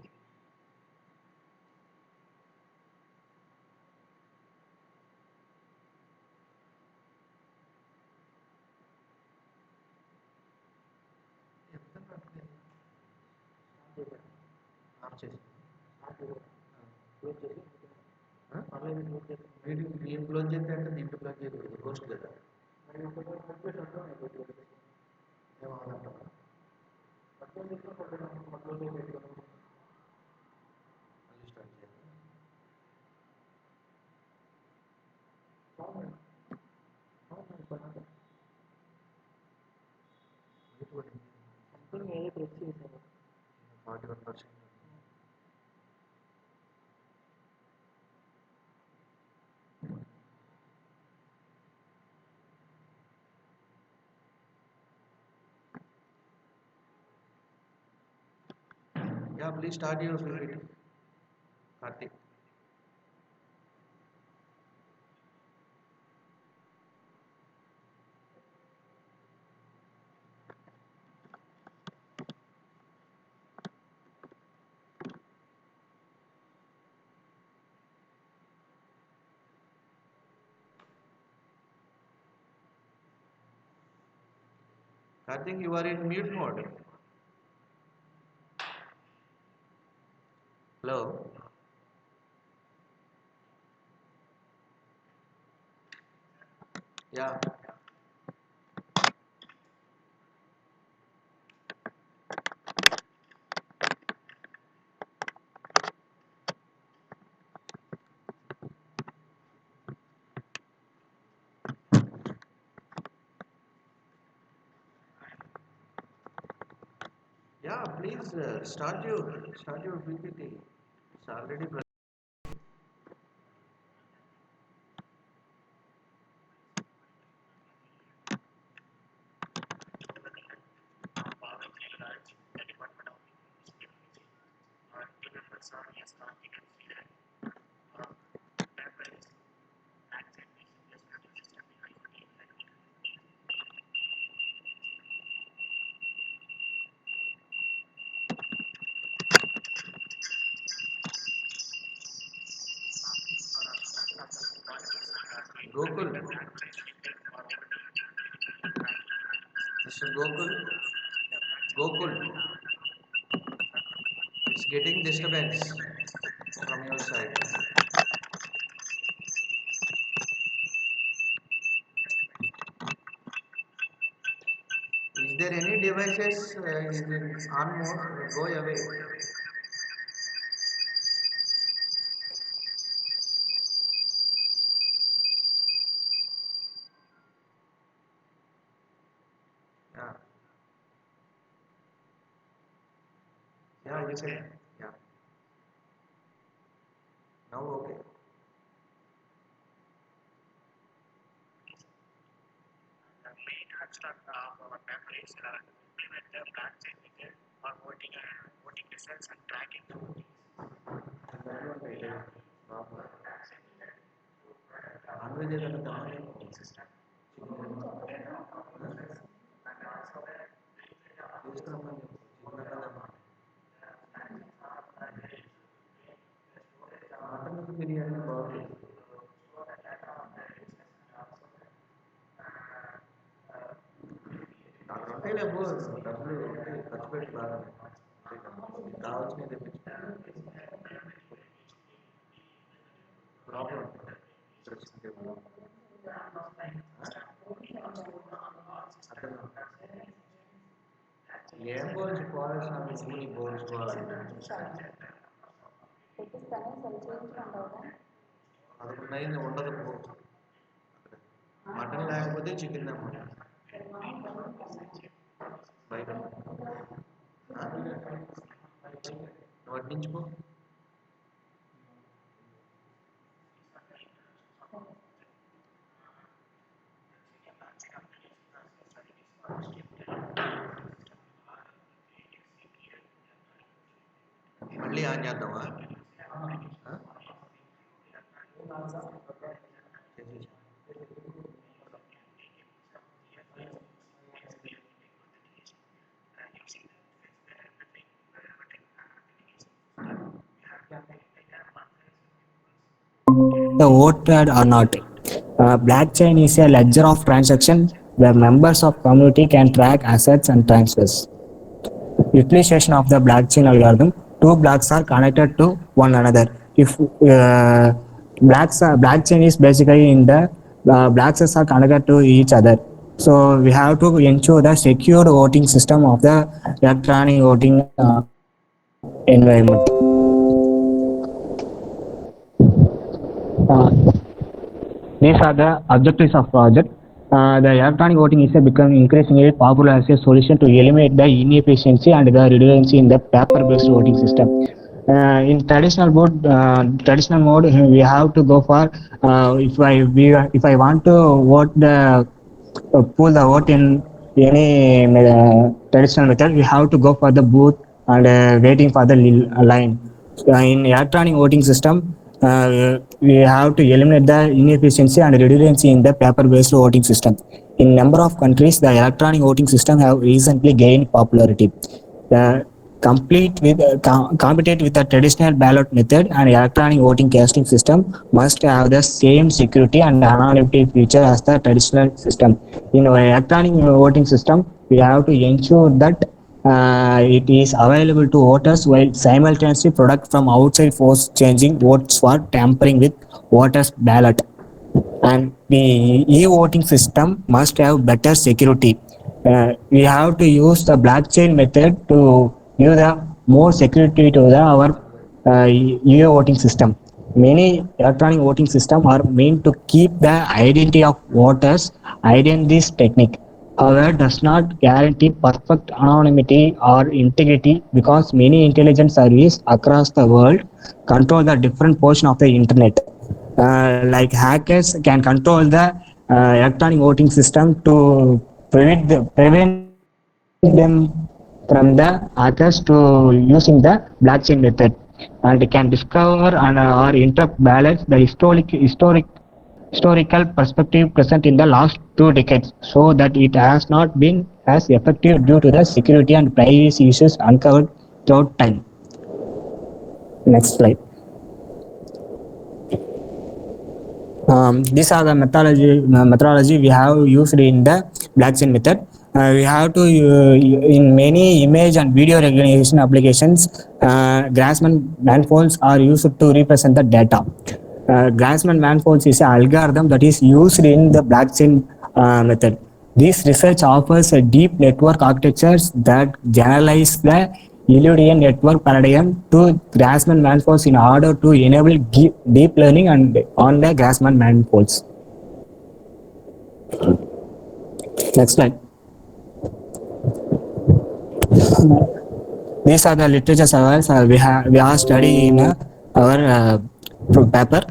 Video close చేస్తే అంటే దీంట్లో close చేయకూడదు post కదా మళ్ళీ start చేయాలి something ఏదో press చేశారు 41%. Yeah, please start your PPT. Karthik. Karthik, you are in mute mode. Hello. Yeah. Yeah, please start your PPT. It's already Gokul. Mr. Gokul. Gokul. It's getting disturbance from your side. Is there any devices is in on mode? Go away. Yeah. Yeah, you can. Yeah. Now okay. Non-veg ఏదైనా తినాలి. తీసుకురమ్మని చెప్పు. Chicken తినమ్మా. Mutton biryani బాగుంటుంది. అక్కడ ఉంటాయి లేవు డబ్బులు ఉంటాయి ఖర్చు పెట్టి బాగా నీకు కావాల్సినవి తెప్పించు లోపల ఉంటుంది డ్రెస్సింగ్ టేబుల్ అక్కడ ఏం పోల్చుకోవాలి స్వామి నీ పోల్చుకోవాలి పదకొండు ఉండదు పో మటన్ లేకపోతే చికెన్ అమ్మ బయట వడ్డించుకో మళ్ళీ ఆన్ చేద్దామా the voted or not. Blockchain is a ledger of transaction where members of community can track assets and transfers. Utilization of the blockchain algorithm: two blocks are connected to one another. If blockchain is basically in the blocks are connected to each other. So we have to ensure the secure voting system of the electronic voting environment. These are the objectives of project. The electronic voting is becoming increasingly popular as a solution to eliminate the inefficiency and the redundancy in the paper-based voting system. In traditional mode, we have to go for if I want to vote pull the vote in any traditional method, we have to go for the booth and waiting for the line. In electronic voting system, we have to eliminate the inefficiency and redundancy in the paper-based voting system. In number of countries, the electronic voting system have recently gained popularity. Compete with the traditional ballot method, and electronic voting casting system must have the same security and anonymity feature as the traditional system. In our electronic voting system, we have to ensure that it is available to voters while simultaneously product from outside force changing votes for tampering with voters ballot. And the e-voting system must have better security. We have to use the blockchain method to give the more security to our e-voting system. Many electronic voting systems are meant to keep the identity of voters hidden. This technique, however, does not guarantee perfect anonymity or integrity because many intelligence services across the world control the different portion of the internet. Like hackers can control the electronic voting system to prevent them from the hackers to using the blockchain method, and can discover and or interrupt ballots. The historical perspective present in the last 2 decades so that it has not been as effective due to the security and privacy issues uncovered throughout time. Next slide. These are the methodology we have used in the blockchain method. We have to in many image and video recognition applications, Grassmann manifolds are used to represent the data. Grassmann manifolds is an algorithm that is used in the blockchain method. This research offers a deep network architectures that generalize the Euclidean network paradigm to Grassmann manifolds in order to enable deep learning and on the Grassmann manifolds. Next slide. These are the literature surveys we are studying in our from paper.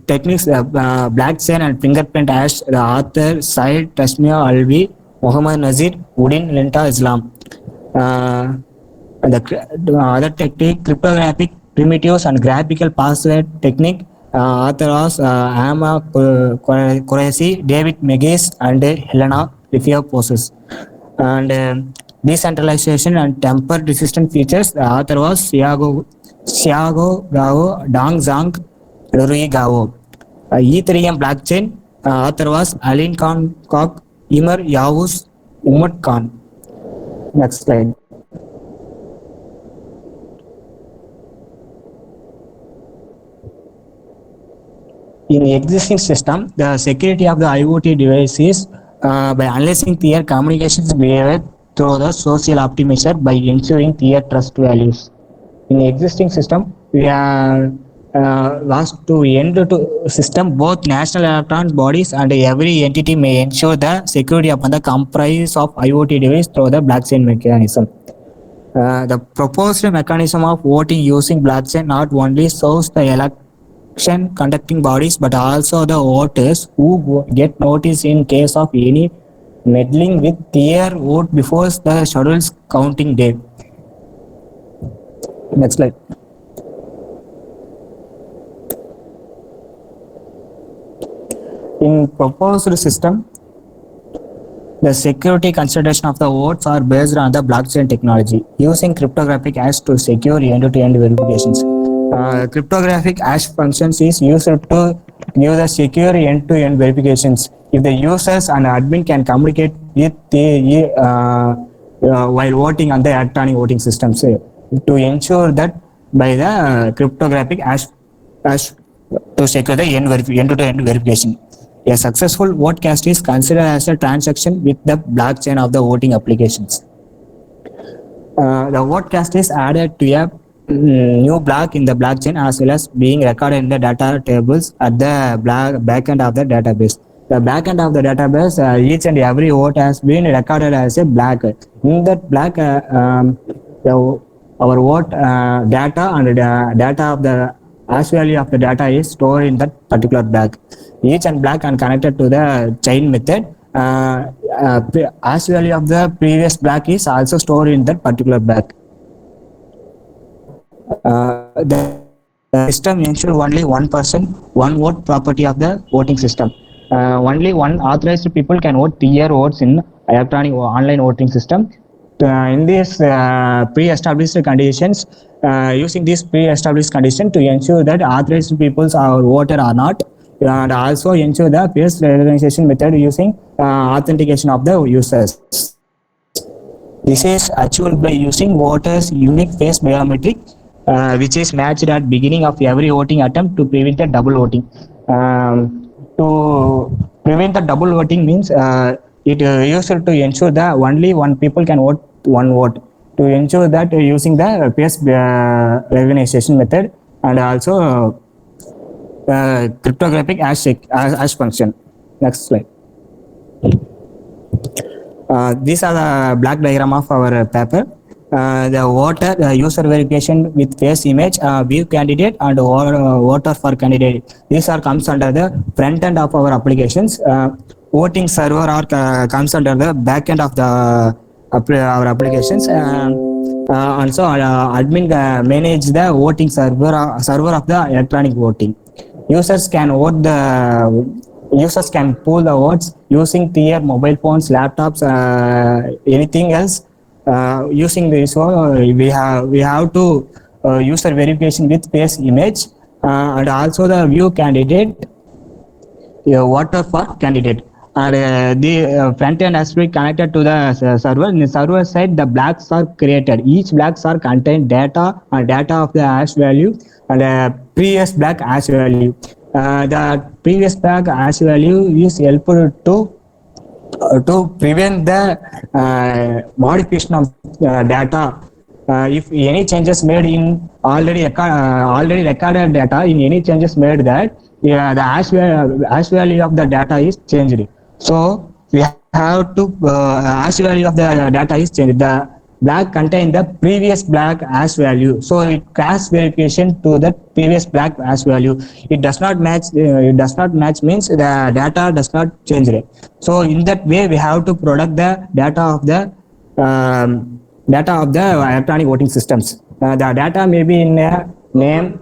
Techniques, blockchain and fingerprint hash, the author Said Tasmia Alvi, Muhammad Nazir, Udin Lenta Islam. The other technique, cryptographic primitives and graphical password technique, author was Amma Qureshi, David Megis, and Helena Lifia-Poses. And decentralization and temper resistant features, the author was Xiago Gao, Dong Zhang, Rui Gao. Ethereum blockchain, author was Aline Khan Kok, Imer Yavuz, Umar Khan. Next slide. In the existing system, the security of the IoT devices by analyzing their communications behavior through the social optimizer by ensuring their trust values. In the existing system, we are lost to end to system. Both national electronic bodies and every entity may ensure the security upon the comprise of IoT device through the blockchain mechanism. The proposed mechanism of voting using blockchain not only serves the election conducting bodies but also the voters who get notice in case of any meddling with their vote before the scheduled counting day. Next slide. In proposed system, the security consideration of the votes are based on the blockchain technology, using cryptographic hash to secure end-to-end verifications. Cryptographic hash functions is used to give the secure end-to-end verifications. If the users and admin can communicate with the while voting on the electronic voting systems to ensure that by the cryptographic hash to secure the end-to-end verification. A successful vote cast is considered as a transaction with the blockchain of the voting applications. The vote cast is added to a new block in the blockchain as well as being recorded in the data tables at the back end of the database. The back end of the database, each and every vote has been recorded as a block. In that block, our vote data and data of the hash value of the data is stored in that particular block. Each and block and connected to the chain method. Hash value of the previous block is also stored in that particular block. The system ensures only one person, one vote property of the voting system. Only one authorized people can vote 3 year votes in electronic online voting system. In these pre-established conditions, using these pre-established conditions to ensure that authorized peoples are voted or not, and also ensure the face recognition method using authentication of the users. This is achieved by using voters' unique face biometric, which is matched at beginning of every voting attempt to prevent the double voting. To prevent the double voting means it used to ensure that only one people can vote one vote. To ensure that using the face recognition method and also cryptographic hash function. Next slide. These are the black diagram of our paper. The voter user verification with face image, view candidate and voter for candidate. These are comes under the front end of our applications. Voting server are comes under the back end of the our applications. Also admin manage the voting server of the electronic voting. Users can pull the votes using their mobile phones, laptops, anything else. Using this, we have to user verification with face image and also the view candidate, voter for candidate. And the front end has to be connected to the server. In the server side, the blocks are created. Each blocks are contain data and data of the hash value and previous block hash value. The previous block hash value is helpful to prevent the modification of data. If any changes made in already recorded data, in any changes made that the hash value of the data is changed. So we have to hash value of the data is changed. The black contain the previous black as value. So it casts verification to the previous black as value. It does not match. It does not match means the data does not change. So in that way, we have to product the data of the electronic voting systems. The data may be in a name.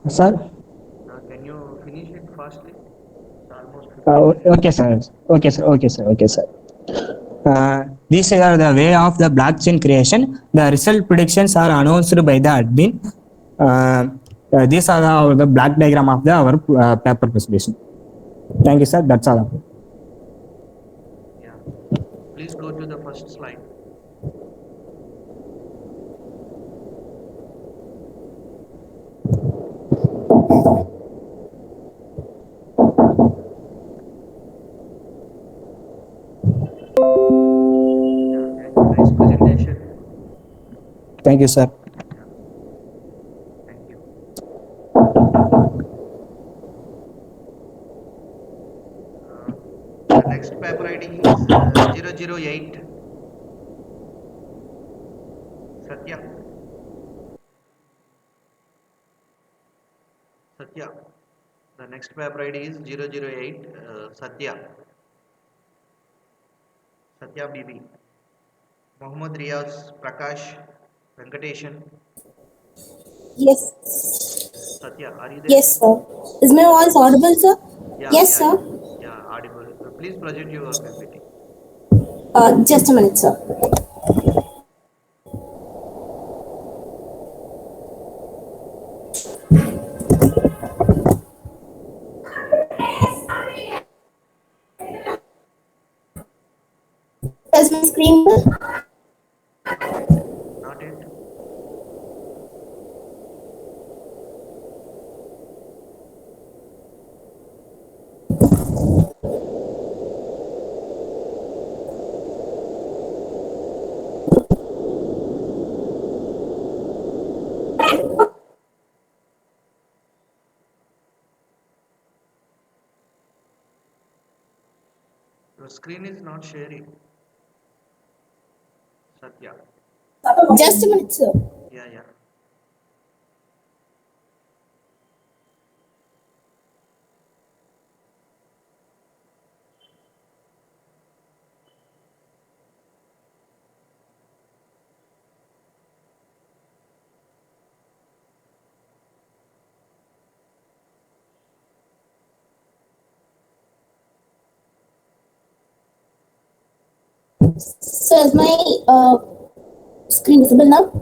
Sir. Can you finish it fastly? It's almost 15 minutes. Okay, sir. Okay, sir. Okay, sir. Okay, sir. These are the way of the blockchain creation. The result predictions are announced by the admin. These are the black diagram of our paper presentation. Thank you, sir. That's all. Yeah. Please go to the first slide. Yeah, nice presentation. Thank you, sir. Yeah, thank you. The next paper ID is 008. Satya. Satya. The next paper ID is 008. Satya. Satya BB. Mohammad Riaz Prakash Venkateshan. Yes. Satya, are you there? Yes, sir. Is my voice audible, sir? Yeah, Yes, yeah, sir. yeah, audible. Please present your PPT. Just a minute, sir. Is my screen? Not yet. Not yet. Your screen is not sharing. Satya. Just a minute, sir. Yeah, yeah. So is my screen visible now?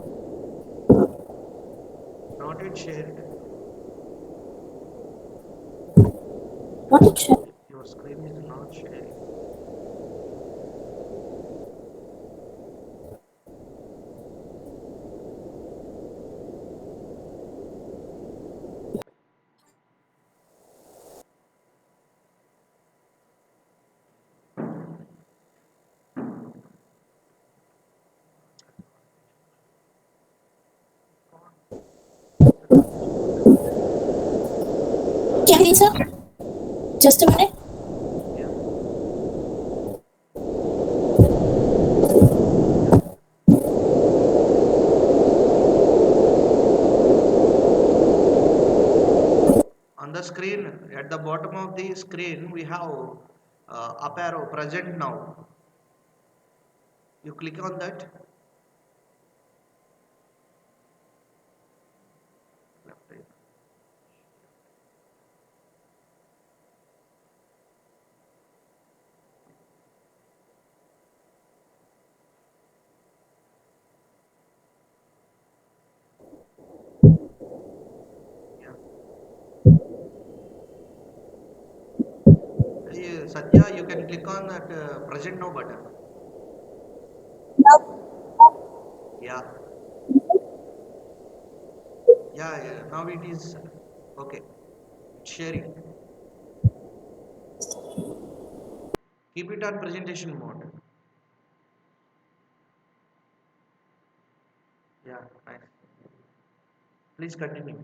Not yet shared. Not yet sure. Your screen is not sharing. Can you, sir? Just a minute. Yeah. On the screen, at the bottom of the screen, we have up arrow present now. You click on that. Left, right. Yeah. Hey, Satya, you can click on that present now button. Yeah. Yeah, yeah. Now it is okay. It's sharing. Keep it on presentation mode. Yeah, nice. Please continue.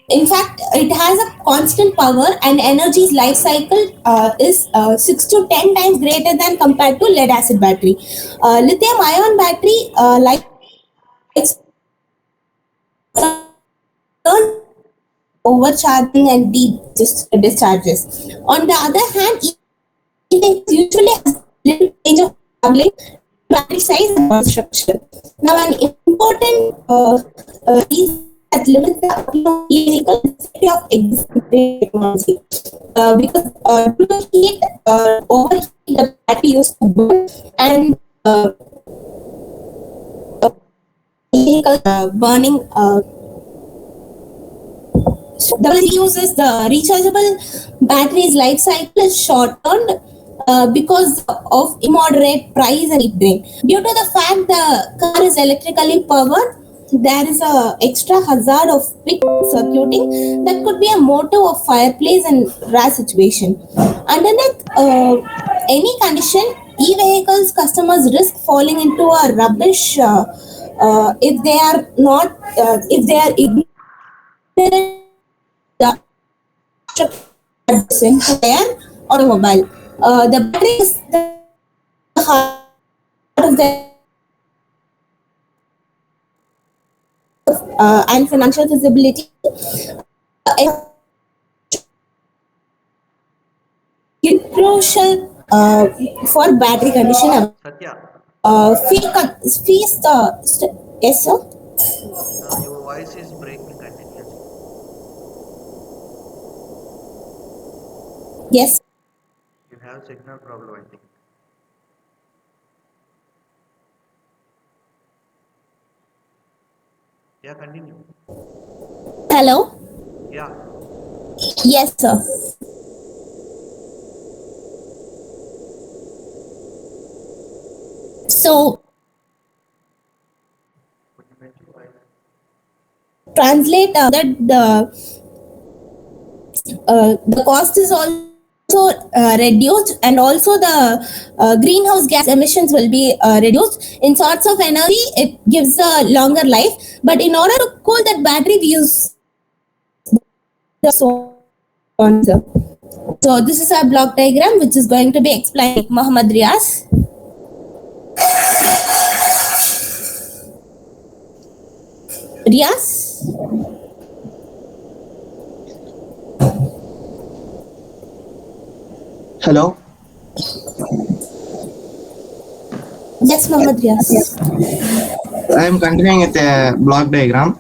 In fact, it has a constant power and energy's life cycle is 6 to 10 times greater than compared to lead acid battery. Lithium ion battery life overcharging and deep discharges. On the other hand, it usually has little range of traveling, battery size and construction. Now, an important reason that limits the appeal of e-vehicle is the safety of existing technology. Because due to heat, overheat, the battery used to burn and vehicle burning uses the rechargeable battery's life cycle is shortened because of immoderate price and heat drain. Due to the fact the car is electrically powered, there is a extra hazard of quick circuiting that could be a motive of fireplace and rash situation. Underneath any condition, e-vehicles customers risk falling into a rubbish if they are not if they are ignorant their automobile. The battery is the heart of the and financial feasibility. Crucial for battery condition. Satya, Fees yes sir. your voice is breaking continuously. Yes. You have signal problem, I think. Yeah, continue. Hello. Yeah, Yes sir. So translate that the cost is also reduced and also the greenhouse gas emissions will be reduced. In sorts of energy, it gives a longer life, but in order to cool that battery, we use so on. So this is a block diagram which is going to be explained by Muhammad Riaz. Riaz? Hello. Yes, Muhammad Riaz. I am continuing with a block diagram.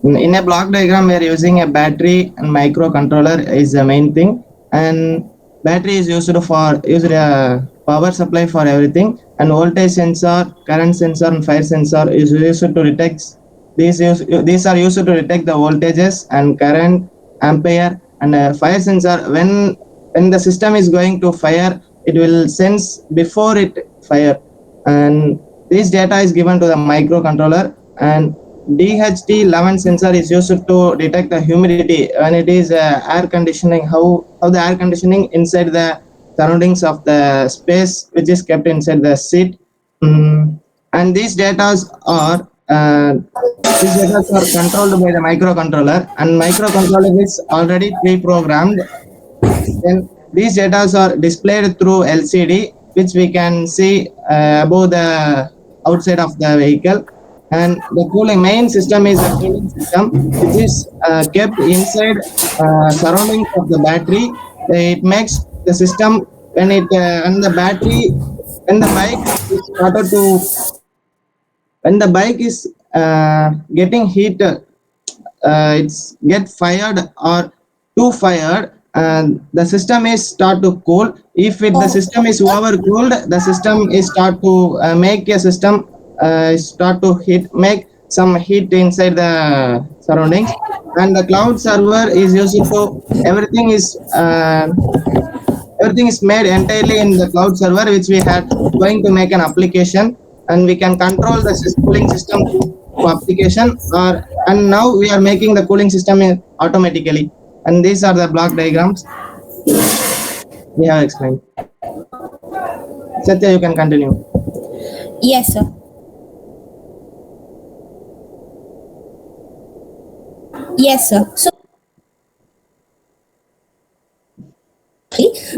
In a block diagram, we are using a battery and microcontroller is the main thing, and battery is used a power supply for everything, and voltage sensor, current sensor, and fire sensor is used to detect these are used to detect the voltages and current, ampere, and fire sensor. When the system is going to fire, it will sense before it fire, and this data is given to the microcontroller, and DHT11 sensor is used to detect the humidity when it is air conditioning, how the air conditioning inside the surroundings of the space which is kept inside the seat. And these data are controlled by the microcontroller, and microcontroller is already pre-programmed. Then these data are displayed through LCD, which we can see above the outside of the vehicle. And the cooling main system is a cooling system, which is kept inside surroundings of the battery. It makes the system when the battery when the bike is started to when the bike is getting heat, it's get fired or too fired, and the system is start to cool. If the system is overcooled, the system is start to make a system start to make some heat inside the surroundings. And the cloud server is used to everything is everything is made entirely in the cloud server, which we had going to make an application, and we can control the cooling system through application. And now we are making the cooling system automatically. And these are the block diagrams we have explained. Satya, you can continue. Yes, sir. Yes, sir.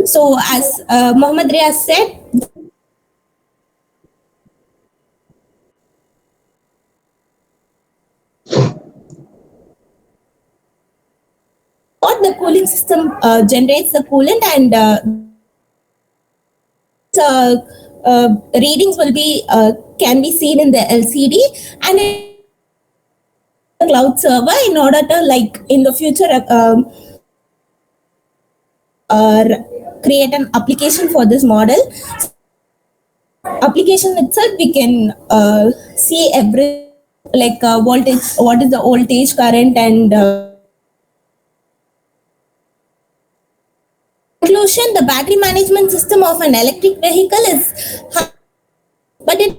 So as Mohammad Riaz said, what the cooling system generates the coolant, and readings will be can be seen in the LCD and in the cloud server in order to, like, in the future create an application for this model. Application itself, we can see every, like, voltage, what is the voltage, current, and conclusion. The battery management system of an electric vehicle is, but it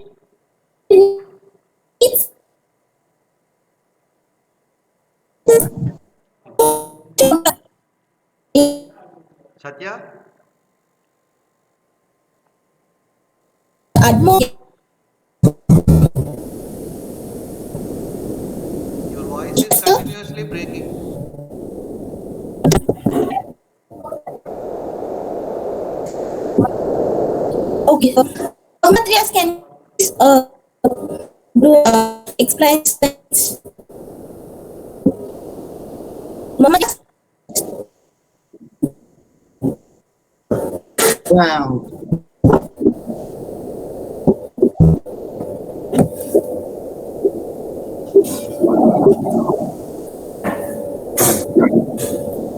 needs Satya, your voice is continuously breaking. Okay. Mohammad Riaz, can do explain this? Mohammad Riaz? Wow.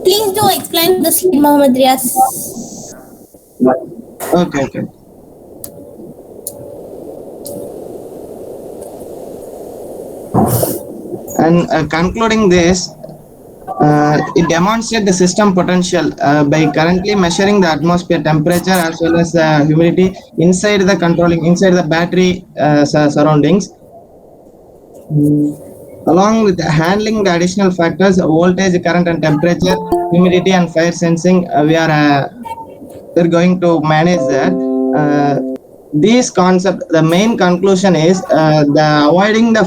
Please do explain the slide, Mohammad Riaz. Okay. And concluding this, it demonstrates the system potential by currently measuring the atmosphere temperature as well as the humidity inside the battery surroundings. Along with handling the additional factors, voltage, current, and temperature, humidity, and fire sensing, we're going to manage that. These concepts, the main conclusion is avoiding the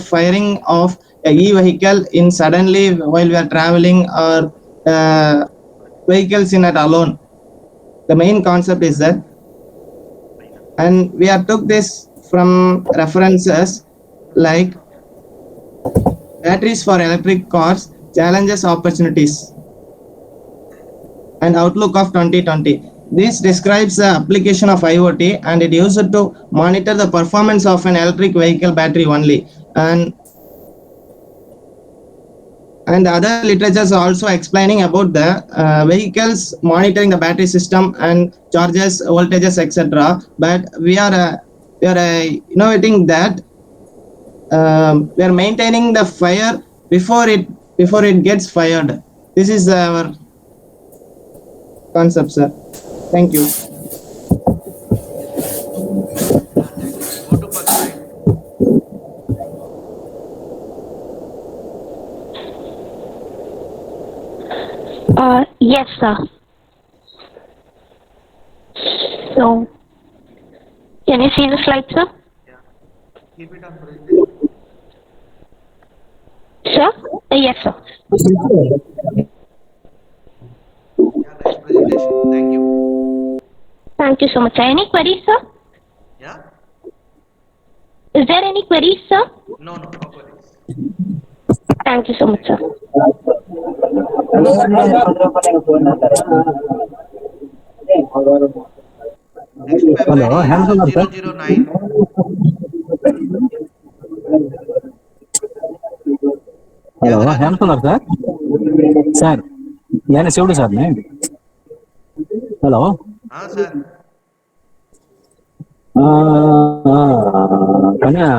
firing of a e-vehicle in suddenly while we are traveling, or vehicles in it alone. The main concept is that, and we have took this from references like Batteries for Electric Cars, Challenges, Opportunities, and Outlook of 2020. This describes the application of IoT, and it used to monitor the performance of an electric vehicle battery only. And other literatures are also explaining about the vehicles monitoring the battery system and charges, voltages, etc. But we are innovating that we are maintaining the fire before it gets fired. This is our concept, sir. Thank you. Yes, sir. So, can you see the slide, sir? Yeah. Keep it on presentation. Sir? Yes, sir. Yeah, nice presentation. Thank you. Thank you so much, sir. Any queries, sir? Yeah? Is there any queries, sir? No, no, no queries. Thank you so much, sir. Next paper Hello, ID is Hamza sir. 009. Hello, Tyagarajan. Hamza sir. Sir, यानी शिवडू sir ने. Hello. Sir. Kanya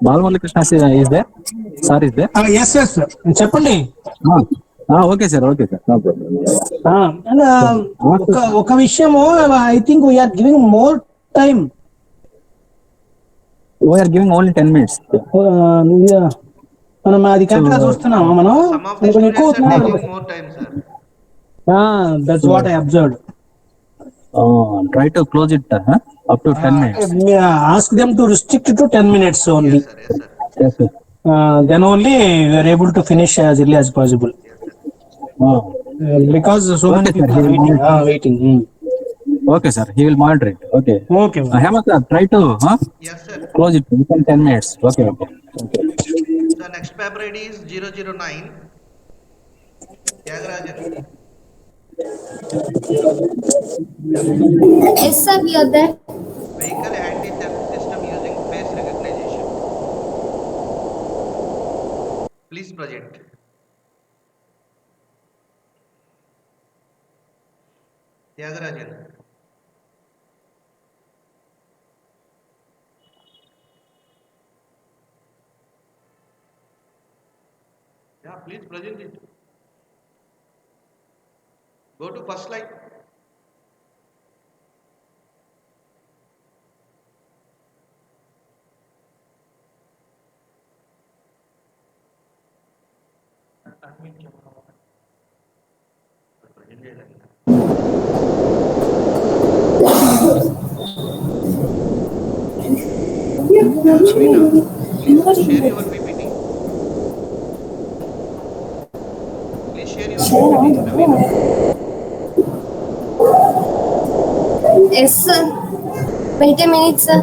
Balwali Krishna is there? Sir is there? Yes, yes, sir. చెప్పండి. Okay, sir. Okay, sir. No problem. ఒక విషయము I think we're giving more time. We are giving only 10 minutes. మనం అది correct గా చూస్తున్నాము మనం. Some of the students are taking more time, sir. That's what I observed. Try to close it up to 10 minutes. Ask them to restrict it to 10 minutes only. Yes, sir. Yes, sir. Yes, sir. Then only we are able to finish as early as possible. Yes, sir. Because so many Okay, sir. people are waiting. Okay, sir. He will monitor it. Okay. Okay. Hema sir, try to Yes, sir. close it within 10 minutes. Okay, okay. So next paper ID is 009. Tyagarajan. Yes, sir, we are there. Vehicle anti-theft system using face recognition. Please project. Tyagarajan. Yeah, please present it. Go to first slide. Ravina, please share your PPT. Please share your PPT, Ravina. Yes, sir. Wait a minute, sir.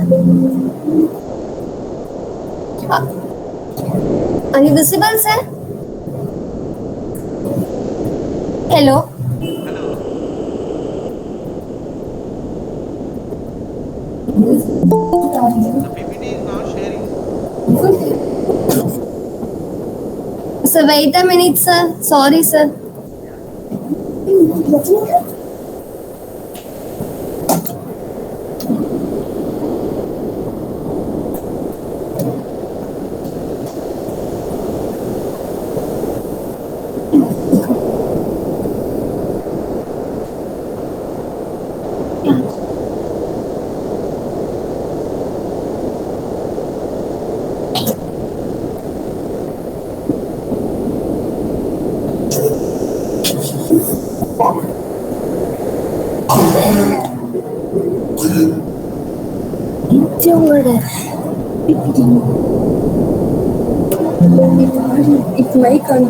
Are you visible, sir? Hello. Hello. The PPT is not sharing. Sir, wait a minute, sir. Sorry, sir. It might come.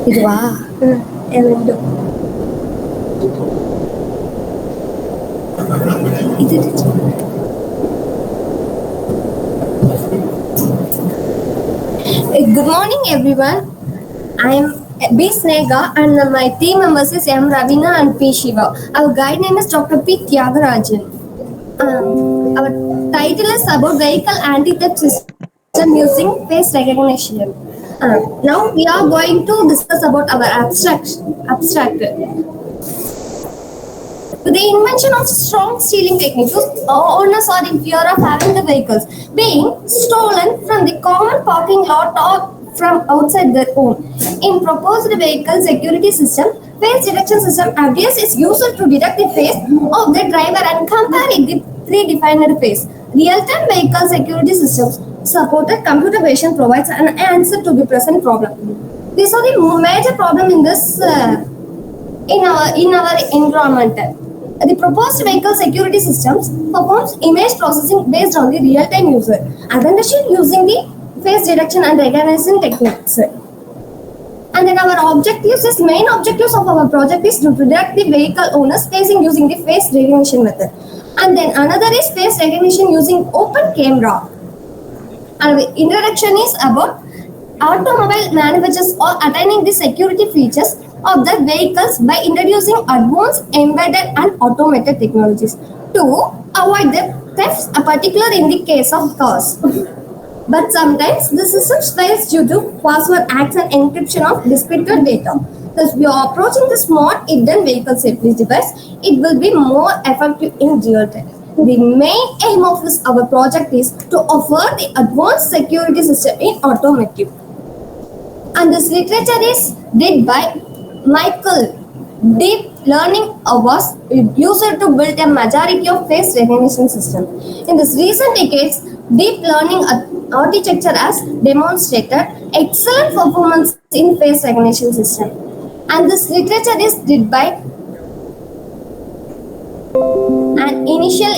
இதுவா ரெண்டு இது Good morning, everyone. I am B. Snega and my team members is M. Ravina and P. Shiva. Our guide name is Dr. P. Tyagarajan. Our title is about vehicle anti-theft system using face recognition. Now we are going to discuss about our abstract. The invention of strong stealing techniques, owners are in fear of having the vehicles being stolen from the common parking lot or from outside their home. In proposed vehicle security system, face detection system ABS is used to detect the face of the driver and compare it with three defined phase. Real-time vehicle security systems supported computer vision provides an answer to the present problem. These are the major problem in this in our environment. The proposed vehicle security systems performs image processing based on the real-time user identification using the face detection and recognition techniques. And then our objectives is main objectives of our project is to detect the vehicle owners facing using the face recognition method. And then another is face recognition using open camera. And the introduction is about automobile manufacturers are attaining the security features of their vehicles by introducing advanced embedded and automated technologies to avoid the thefts, particularly in the case of cars. But sometimes the system fails due to password hacks and encryption of decrypted data. Thus, we are approaching the smart hidden vehicle safety device. It will be more effective in real time. The main aim of our project is to offer the advanced security system in automotive. And this literature is did by Michael. Deep learning was used to build a majority of face recognition system. In this recent decades, deep learning architecture has demonstrated excellent performance in face recognition system. And this literature is did by an initial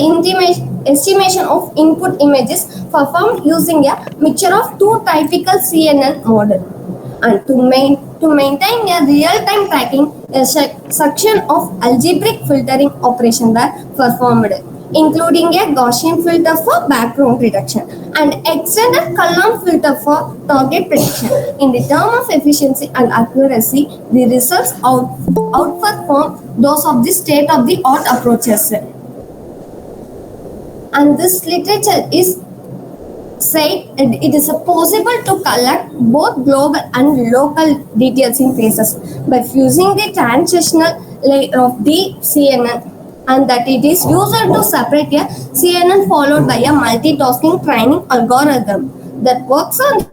estimation of input images performed using a mixture of two typical CNN model. And to maintain a real-time tracking, a section of algebraic filtering operation were performed, including a Gaussian filter for background reduction and extended column filter for target prediction. In the term of efficiency and accuracy, the results outperform those of the state-of-the-art approaches. And this literature is said it is possible to collect both global and local details in faces by fusing the transitional layer of the CNN, and that it is used to separate a CNN followed by a multitasking training algorithm that works on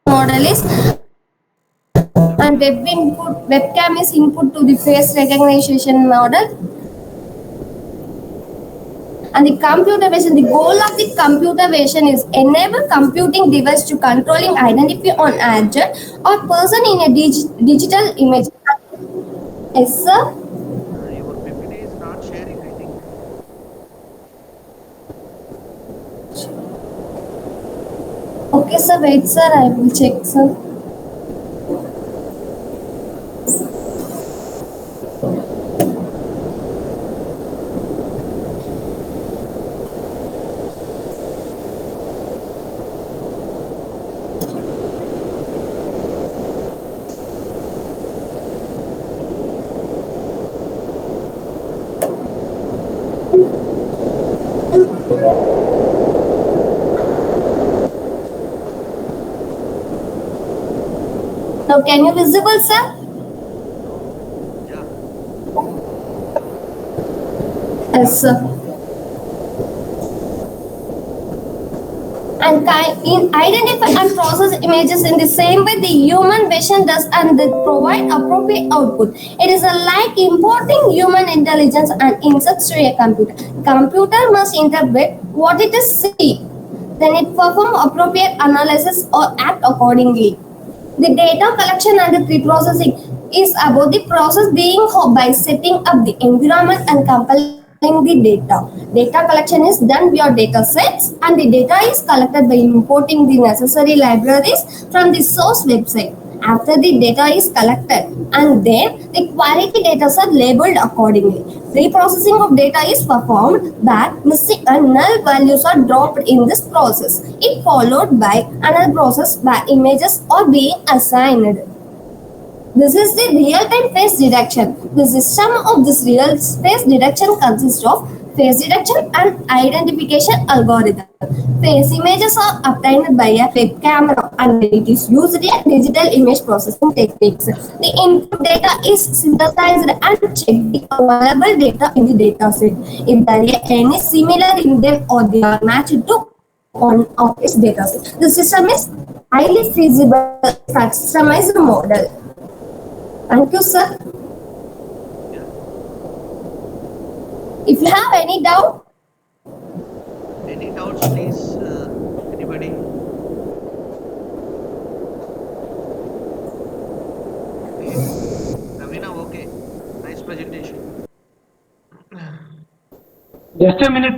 model is and webcam is input to the face recognition model. And the computer vision, the goal of the computer vision is enable computing device to controlling identity on object or person in a digital image. Yes, sir. Your PPT is not sharing, I think. Okay, sir. Wait, sir. I will check, sir. Now, can you visible, sir? Yeah. Yes, sir. and identify and process images in the same way the human vision does and they provide appropriate output. It is like importing human intelligence and insights to a computer. Computer must interpret what it is see, then it perform appropriate analysis or act accordingly. The data collection and the pre-processing is about the process being by setting up the environment and compiling the data. Data collection is done via data sets and the data is collected by importing the necessary libraries from the source website. After the data is collected and then the quality data are labeled accordingly. Pre-processing of data is performed but missing and null values are dropped in this process. It followed by another process where images are being assigned. This is the real-time face detection. The system of this real face detection consists of face detection and identification algorithm. Face images are obtained by a web camera and it is used in digital image processing techniques. The input data is synthesized and checked the available data in the dataset. If there is any similar in them or they are matched to one of its dataset. The system is highly feasible customized model. Thank you, sir. If you have any doubt, Any doubts, please? Anybody? Okay. Ravina, okay. Nice presentation. Just a minute.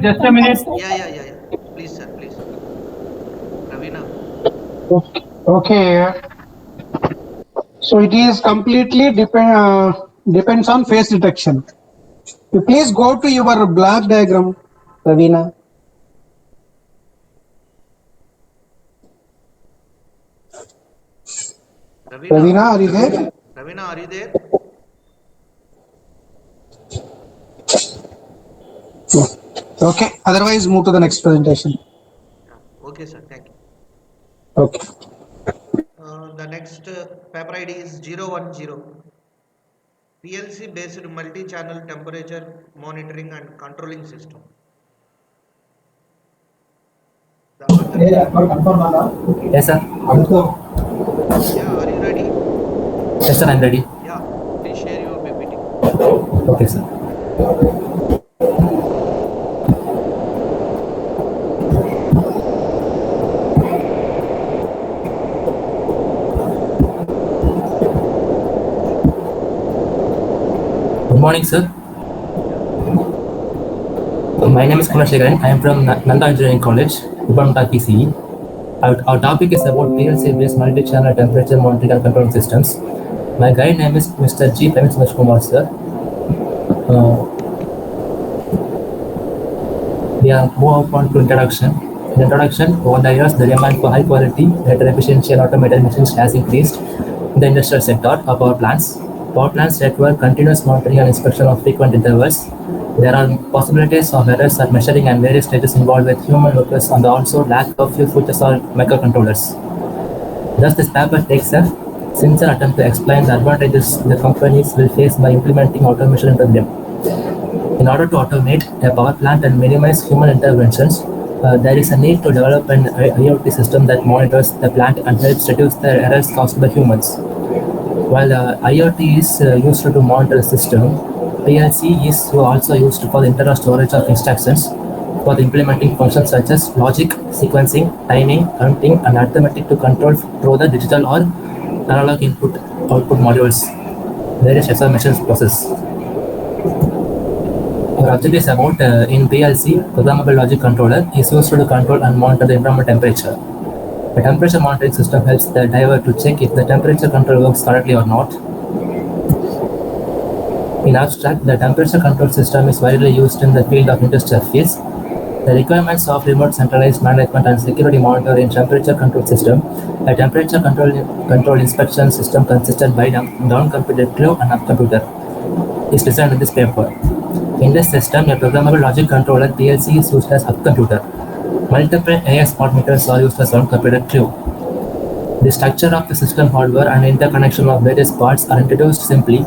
Yeah. Please, sir, please. Ravina. Okay. So it is completely depends on face detection. You please go to your block diagram, Ravina. Ravina, are you there? Ravina, are you there? Okay. Otherwise, move to the next presentation. Okay, sir. Thank you. Okay. The next paper ID is 010. PLC based multi-channel temperature monitoring and controlling system. The author. Yes, sir. Yeah, are you ready? Yes, sir, I'm ready. Yeah, please share your PPT. Okay, sir. Good morning, sir. My name is Kumar Shekaran. I am from Nanda Engineering College, Department of PCE. Our topic is about PLC-based multi-channel temperature monitoring and control systems. My guide name is Mr. G. Praveen Kumar, sir. We are move on to introduction. In introduction, over the years, the demand for high quality, data efficiency, and automated machines has increased in the industrial sector of power plants. Power plants require continuous monitoring and inspection of frequent intervals. There are possibilities of errors at measuring and various stages involved with human workers and also lack of few features or microcontrollers. Thus, this paper takes a sincere attempt to explain the advantages the companies will face by implementing automation into them. In order to automate a power plant and minimize human interventions, there is a need to develop an IoT system that monitors the plant and helps reduce the errors caused by humans. While IoT is used to monitor the system, PLC is also used for the internal storage of instructions for the implementing functions such as logic, sequencing, timing, counting, and arithmetic to control through the digital or analog input-output modules, various examination process. Our object is about in PLC, programmable logic controller is used to control and monitor the environment temperature. The temperature monitoring system helps the diver to check if the temperature control works correctly or not. In abstract, the temperature control system is widely used in the field of industrial fields. The requirements of remote centralized management and security monitoring in temperature control system. A temperature control inspection system consisted by down computer clue and up computer is designed in this paper. In this system, a programmable logic controller PLC is used as up computer. Multiple AS smart meters are used as down computer clue. The structure of the system hardware and interconnection of various parts are introduced simply.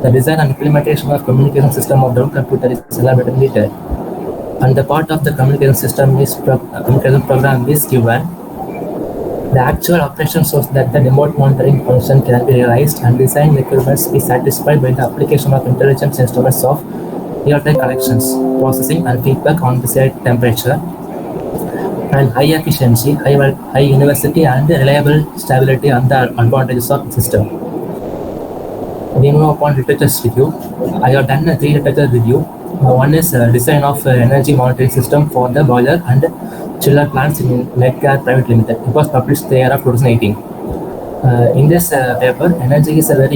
The design and implementation of communication system of down computer is elaborated in detail. and the part of the communication system is communication program is given. The actual operation shows that the remote monitoring function can be realized and design requirements be satisfied by the application of intelligence instruments of real-time collections, processing, and feedback on the set temperature, and high efficiency, high university, and reliable stability are the advantages of the system. We move upon literatures review. I have done a 3 literature review. One is design of energy monitoring system for the boiler and chiller plants in Medcare Private Limited. It was published the year of 2018. In this paper, energy is a very